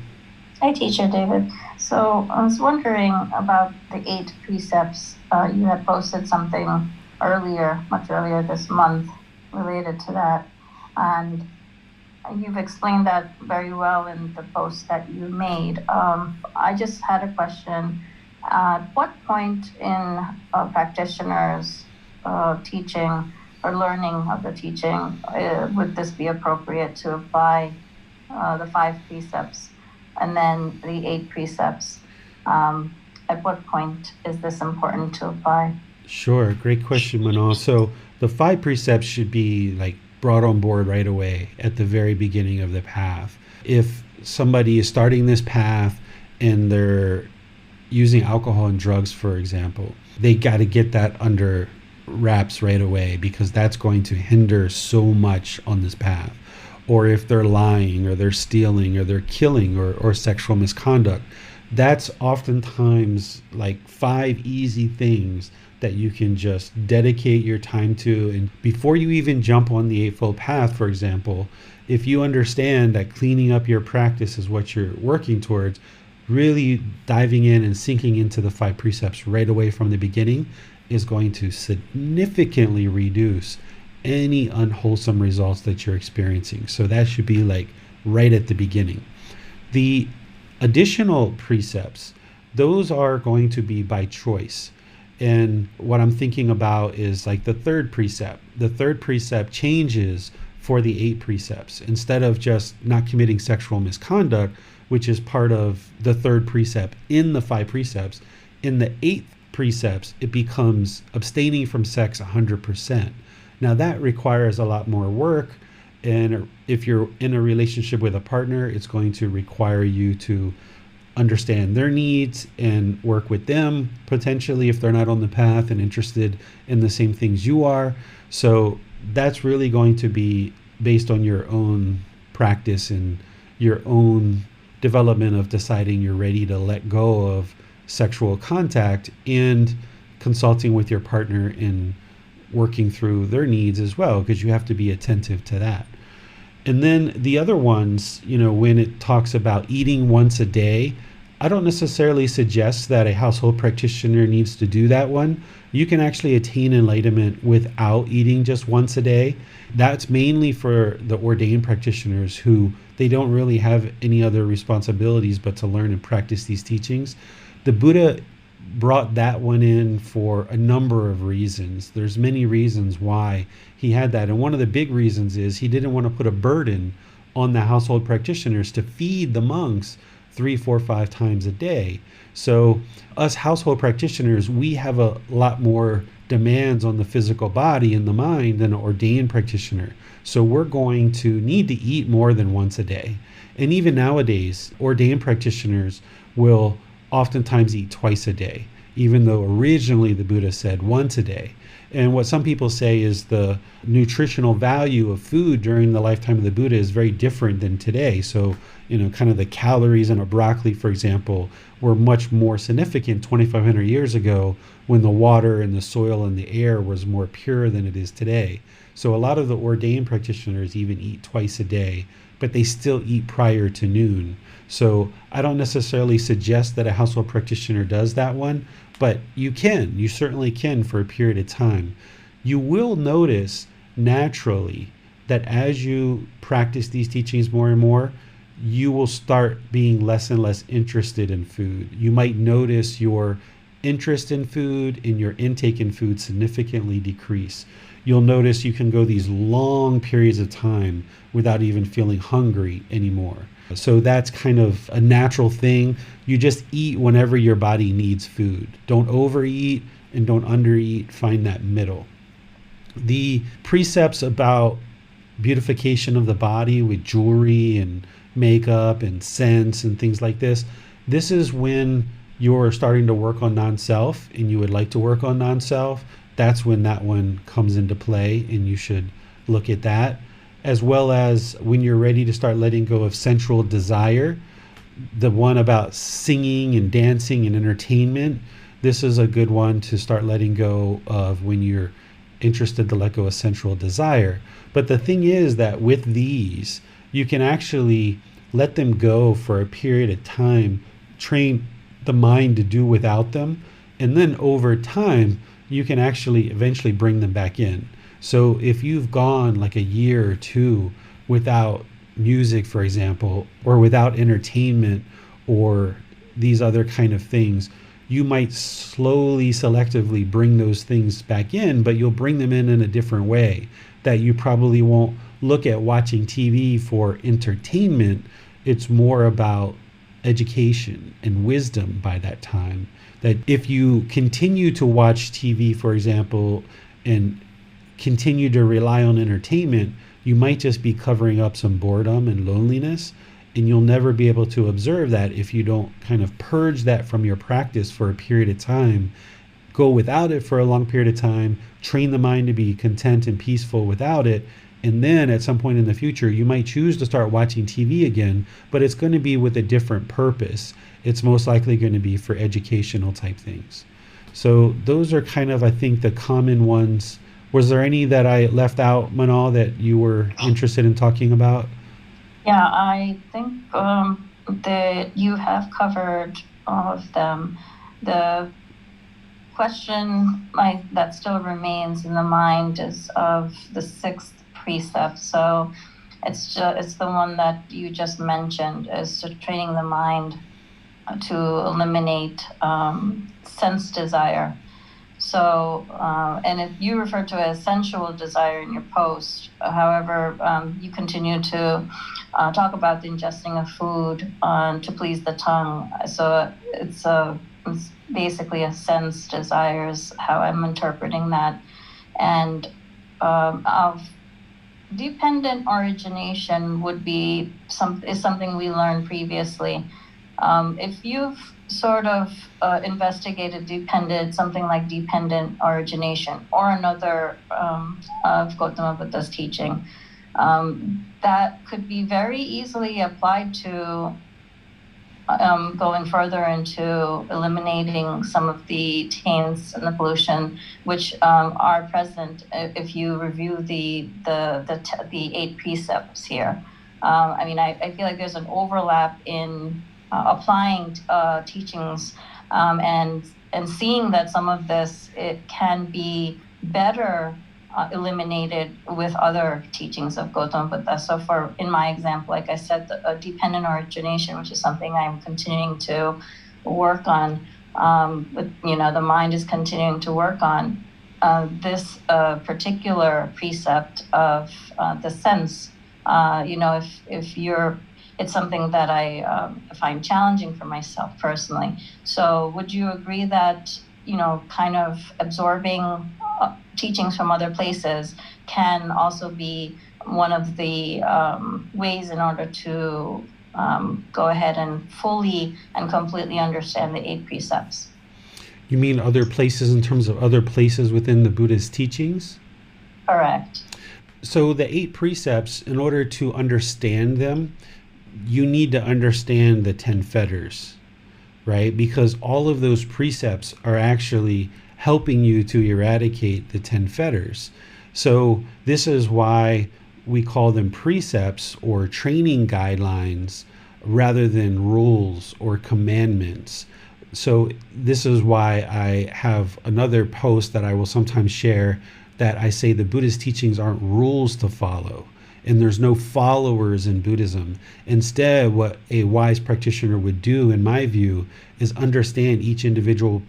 Hi, Teacher David. So I was wondering about the 8 precepts. You had posted something earlier, much earlier this month, related to that. And you've explained that very well in the post that you made. I just had a question. At what point in a practitioner's teaching or learning of the teaching would this be appropriate to apply the 5 precepts and then the 8 precepts? At what point is this important to apply? Sure, great question, Manal. So the 5 precepts should be like brought on board right away at the very beginning of the path. If somebody is starting this path and they're using alcohol and drugs, for example, they got to get that under wraps right away, because that's going to hinder so much on this path. Or if they're lying or they're stealing or they're killing or sexual misconduct, that's oftentimes like 5 easy things that you can just dedicate your time to. And before you even jump on the Eightfold Path, for example, if you understand that cleaning up your practice is what you're working towards, really diving in and sinking into the 5 precepts right away from the beginning is going to significantly reduce any unwholesome results that you're experiencing. So that should be like right at the beginning. The additional precepts, those are going to be by choice. And what I'm thinking about is like the 3rd precept. The 3rd precept changes for the 8 precepts. Instead of just not committing sexual misconduct, which is part of the 3rd precept in the 5 precepts, in the 8th precepts, it becomes abstaining from sex 100%. Now that requires a lot more work. And if you're in a relationship with a partner, it's going to require you to understand their needs and work with them, potentially, if they're not on the path and interested in the same things you are. So that's really going to be based on your own practice and your own development of deciding you're ready to let go of sexual contact, and consulting with your partner and working through their needs as well, because you have to be attentive to that. And then the other ones, when it talks about eating once a day, I don't necessarily suggest that a household practitioner needs to do that one. You can actually attain enlightenment without eating just once a day. That's mainly for the ordained practitioners who they don't really have any other responsibilities but to learn and practice these teachings. The Buddha brought that one in for a number of reasons. There's many reasons why he had that. And one of the big reasons is he didn't want to put a burden on the household practitioners to feed the monks 3, 4, 5 times a day. So us household practitioners, we have a lot more demands on the physical body and the mind than an ordained practitioner. So we're going to need to eat more than once a day. And even nowadays, ordained practitioners will oftentimes eat twice a day, even though originally the Buddha said once a day. And what some people say is the nutritional value of food during the lifetime of the Buddha is very different than today. So, kind of the calories in a broccoli, for example, were much more significant 2,500 years ago, when the water and the soil and the air was more pure than it is today. So a lot of the ordained practitioners even eat twice a day, but they still eat prior to noon. So I don't necessarily suggest that a household practitioner does that one, but you certainly can for a period of time. You will notice naturally that as you practice these teachings more and more, you will start being less and less interested in food. You might notice your interest in food and your intake in food significantly decrease. You'll notice you can go these long periods of time without even feeling hungry anymore. So that's kind of a natural thing. You just eat whenever your body needs food. Don't overeat and don't undereat. Find that middle. The precepts about beautification of the body with jewelry and makeup and scents and things like this is when you're starting to work on non-self and you would like to work on non-self. That's when that one comes into play, and you should look at that. As well as when you're ready to start letting go of sensual desire, the one about singing and dancing and entertainment, this is a good one to start letting go of when you're interested to let go of sensual desire. But the thing is that with these, you can actually let them go for a period of time, train the mind to do without them, and then over time, you can actually eventually bring them back in. So if you've gone like a year or two without music, for example, or without entertainment or these other kind of things, you might slowly, selectively bring those things back in, but you'll bring them in a different way, that you probably won't look at watching TV for entertainment. It's more about education and wisdom by that time. That if you continue to watch TV, for example, and continue to rely on entertainment, you might just be covering up some boredom and loneliness, and you'll never be able to observe that if you don't kind of purge that from your practice for a period of time, go without it for a long period of time, train the mind to be content and peaceful without it. And then at some point in the future, you might choose to start watching TV again, but it's going to be with a different purpose. It's most likely going to be for educational type things. So those are kind of, I think, the common ones. Was there any that I left out, Manal, that you were interested in talking about? Yeah, I think that you have covered all of them. The question that still remains in the mind is of the sixth precept. So it's the one that you just mentioned, is to training the mind to eliminate sense desire. So, and if you refer to it as sensual desire in your post, however, you continue to talk about the ingesting of food to please the tongue. So it's basically a sense desire is how I'm interpreting that. And of dependent origination would be something we learned previously. If you've sort of investigated something like dependent origination or another of Gotama Buddha's teaching, that could be very easily applied to going further into eliminating some of the taints and the pollution which are present if you review the 8 precepts here. I feel like there's an overlap in applying teachings and seeing that some of this, it can be better eliminated with other teachings of Gotama Buddha. So in my example, like I said, the dependent origination, which is something I'm continuing to work on, the mind is continuing to work on, this particular precept of the sense, it's something that I find challenging for myself personally. So would you agree that, kind of absorbing teachings from other places can also be one of the ways in order to go ahead and fully and completely understand the 8 precepts? You mean other places in terms of other places within the Buddha's teachings? Correct. So the 8 precepts, in order to understand them, you need to understand the 10 fetters, right? Because all of those precepts are actually helping you to eradicate the 10 fetters. So this is why we call them precepts or training guidelines rather than rules or commandments. So this is why I have another post that I will sometimes share that I say the Buddhist teachings aren't rules to follow, and there's no followers in Buddhism. Instead, what a wise practitioner would do, in my view, is understand each individual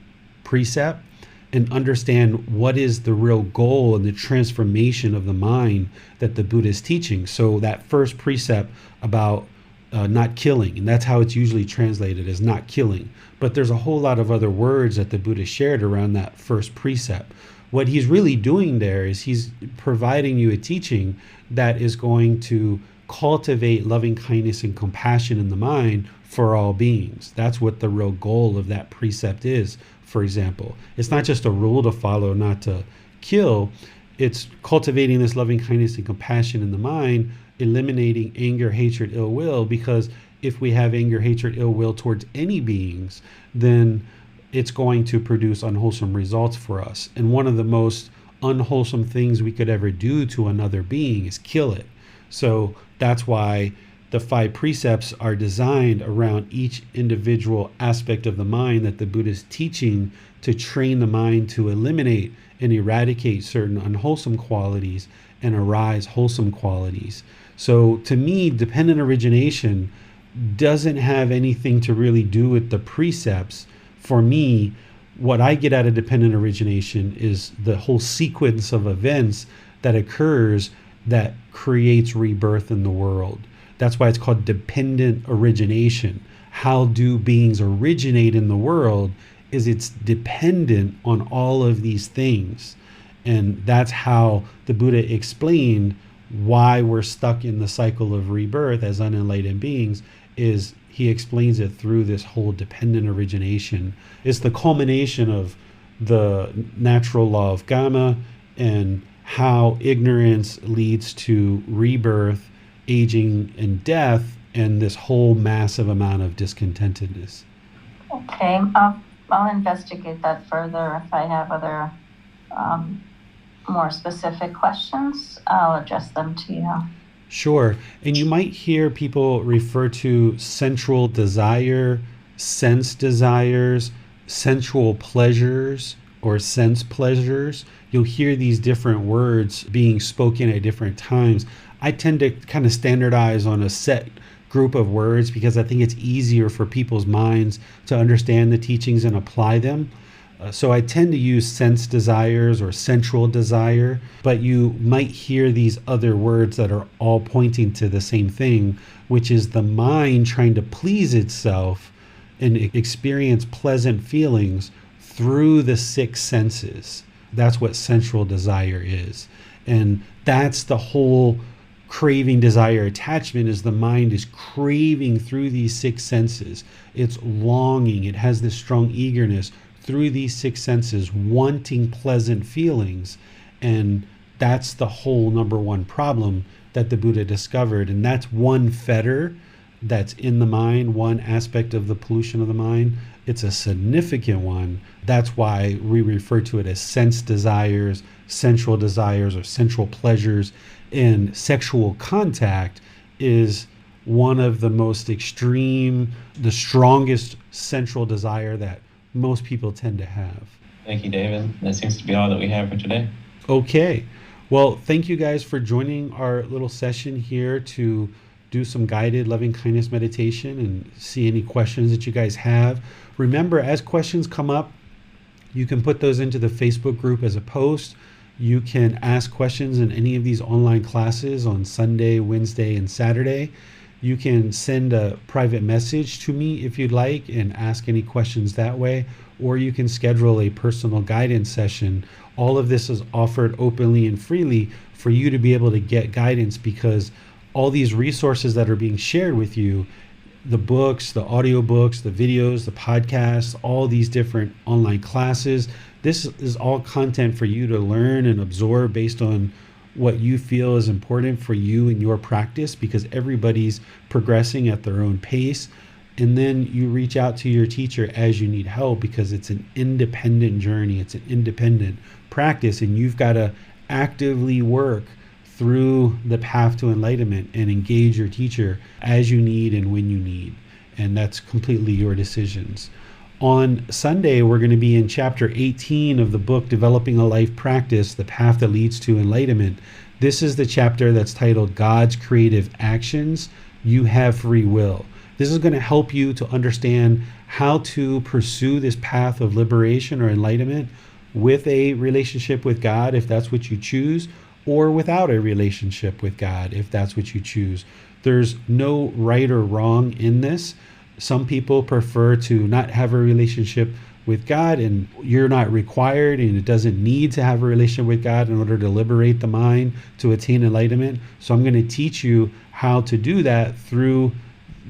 precept and understand what is the real goal and the transformation of the mind that the Buddha is teaching. So that first precept about not killing, and that's how it's usually translated, as not killing. But there's a whole lot of other words that the Buddha shared around that first precept. What he's really doing there is he's providing you a teaching that is going to cultivate loving kindness and compassion in the mind for all beings. That's what the real goal of that precept is, for example. It's not just a rule to follow, not to kill. It's cultivating this loving kindness and compassion in the mind, eliminating anger, hatred, ill will, because if we have anger, hatred, ill will towards any beings, then it's going to produce unwholesome results for us. And one of the most unwholesome things we could ever do to another being is kill it. So that's why the 5 precepts are designed around each individual aspect of the mind that the Buddha is teaching to train the mind to eliminate and eradicate certain unwholesome qualities and arise wholesome qualities. So to me, dependent origination doesn't have anything to really do with the precepts. For me, what I get out of dependent origination is the whole sequence of events that occurs that creates rebirth in the world. That's why it's called dependent origination. How do beings originate in the world is it's dependent on all of these things. And that's how the Buddha explained why we're stuck in the cycle of rebirth as unenlightened beings is he explains it through this whole dependent origination. It's the culmination of the natural law of Gama and how ignorance leads to rebirth, aging, and death, and this whole massive amount of discontentedness. Okay, I'll investigate that further. If I have other more specific questions, I'll address them to you. Sure. And you might hear people refer to sensual desire, sense desires, sensual pleasures, or sense pleasures. You'll hear these different words being spoken at different times. I tend to kind of standardize on a set group of words because I think it's easier for people's minds to understand the teachings and apply them. So I tend to use sense desires or sensual desire, but you might hear these other words that are all pointing to the same thing, which is the mind trying to please itself and experience pleasant feelings through the six senses. That's what sensual desire is. And that's the whole craving, desire, attachment, is the mind is craving through these six senses. It's longing. It has this strong eagerness through these six senses, wanting pleasant feelings. And that's the whole number one problem that the Buddha discovered. And that's one fetter that's in the mind, one aspect of the pollution of the mind. It's a significant one. That's why we refer to it as sense desires, sensual desires, or sensual pleasures. And sexual contact is one of the most extreme, the strongest sensual desire that most people tend to have. Thank you, David. That seems to be all that we have for today. Okay. Well, thank you guys for joining our little session here to do some guided loving kindness meditation and see any questions that you guys have. Remember, as questions come up, you can put those into the Facebook group as a post. You can ask questions in any of these online classes on Sunday, Wednesday, and Saturday. You can send a private message to me if you'd like and ask any questions that way, or you can schedule a personal guidance session. All of this is offered openly and freely for you to be able to get guidance, because all these resources that are being shared with you, the books, the audiobooks, the videos, the podcasts, all these different online classes, this is all content for you to learn and absorb based on what you feel is important for you in your practice, because everybody's progressing at their own pace. And then you reach out to your teacher as you need help, because it's an independent journey. It's an independent practice, and you've got to actively work through the path to enlightenment and engage your teacher as you need and when you need. And that's completely your decisions. On Sunday, we're going to be in chapter 18 of the book, Developing a Life Practice, The Path That Leads to Enlightenment. This is the chapter that's titled God's Creative Actions. You Have Free Will. This is going to help you to understand how to pursue this path of liberation or enlightenment with a relationship with God, if that's what you choose, or without a relationship with God, if that's what you choose. There's no right or wrong in this. Some people prefer to not have a relationship with God, and you're not required, and it doesn't need to have a relationship with God in order to liberate the mind to attain enlightenment. So I'm going to teach you how to do that through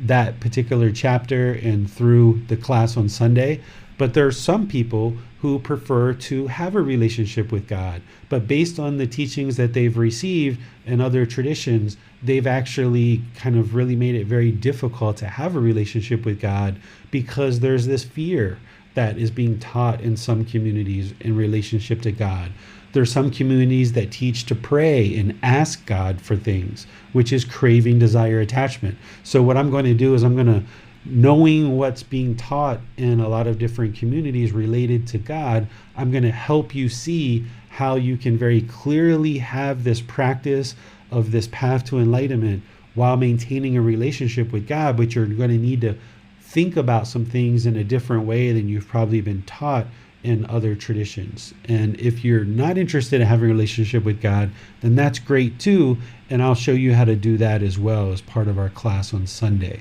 that particular chapter and through the class on Sunday. But there are some people who prefer to have a relationship with God, but based on the teachings that they've received in other traditions, they've actually kind of really made it very difficult to have a relationship with God, because there's this fear that is being taught in some communities in relationship to God. There's some communities that teach to pray and ask God for things, which is craving, desire, attachment. So what I'm going to do is knowing what's being taught in a lot of different communities related to God, I'm going to help you see how you can very clearly have this practice of this path to enlightenment while maintaining a relationship with God, but you're going to need to think about some things in a different way than you've probably been taught in other traditions. And if you're not interested in having a relationship with God, then that's great too, and I'll show you how to do that as well as part of our class on Sunday.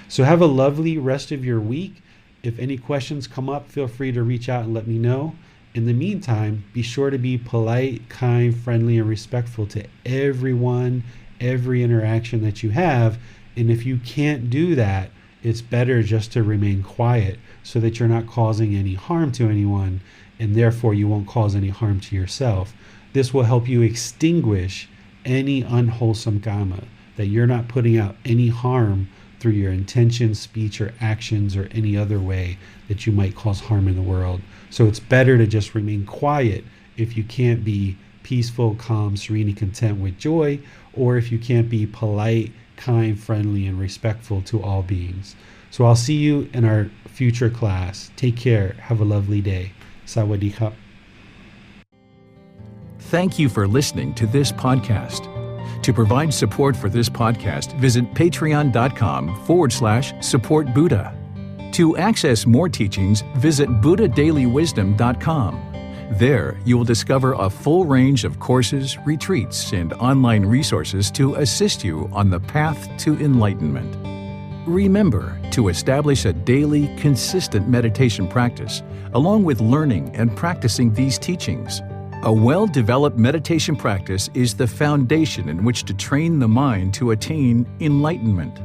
So have a lovely rest of your week. If any questions come up, feel free to reach out and let me know. In the meantime, be sure to be polite, kind, friendly, and respectful to everyone, every interaction that you have. And if you can't do that, it's better just to remain quiet so that you're not causing any harm to anyone, and therefore you won't cause any harm to yourself. This will help you extinguish any unwholesome karma, that you're not putting out any harm through your intentions, speech, or actions, or any other way that you might cause harm in the world. So it's better to just remain quiet if you can't be peaceful, calm, serene, and content with joy, or if you can't be polite, kind, friendly, and respectful to all beings. So I'll see you in our future class. Take care. Have a lovely day. Sawadee khap. Thank you for listening to this podcast. To provide support for this podcast, visit patreon.com/support Buddha. To access more teachings, visit buddhadailywisdom.com. There, you will discover a full range of courses, retreats, and online resources to assist you on the path to enlightenment. Remember to establish a daily, consistent meditation practice, along with learning and practicing these teachings. A well-developed meditation practice is the foundation in which to train the mind to attain enlightenment.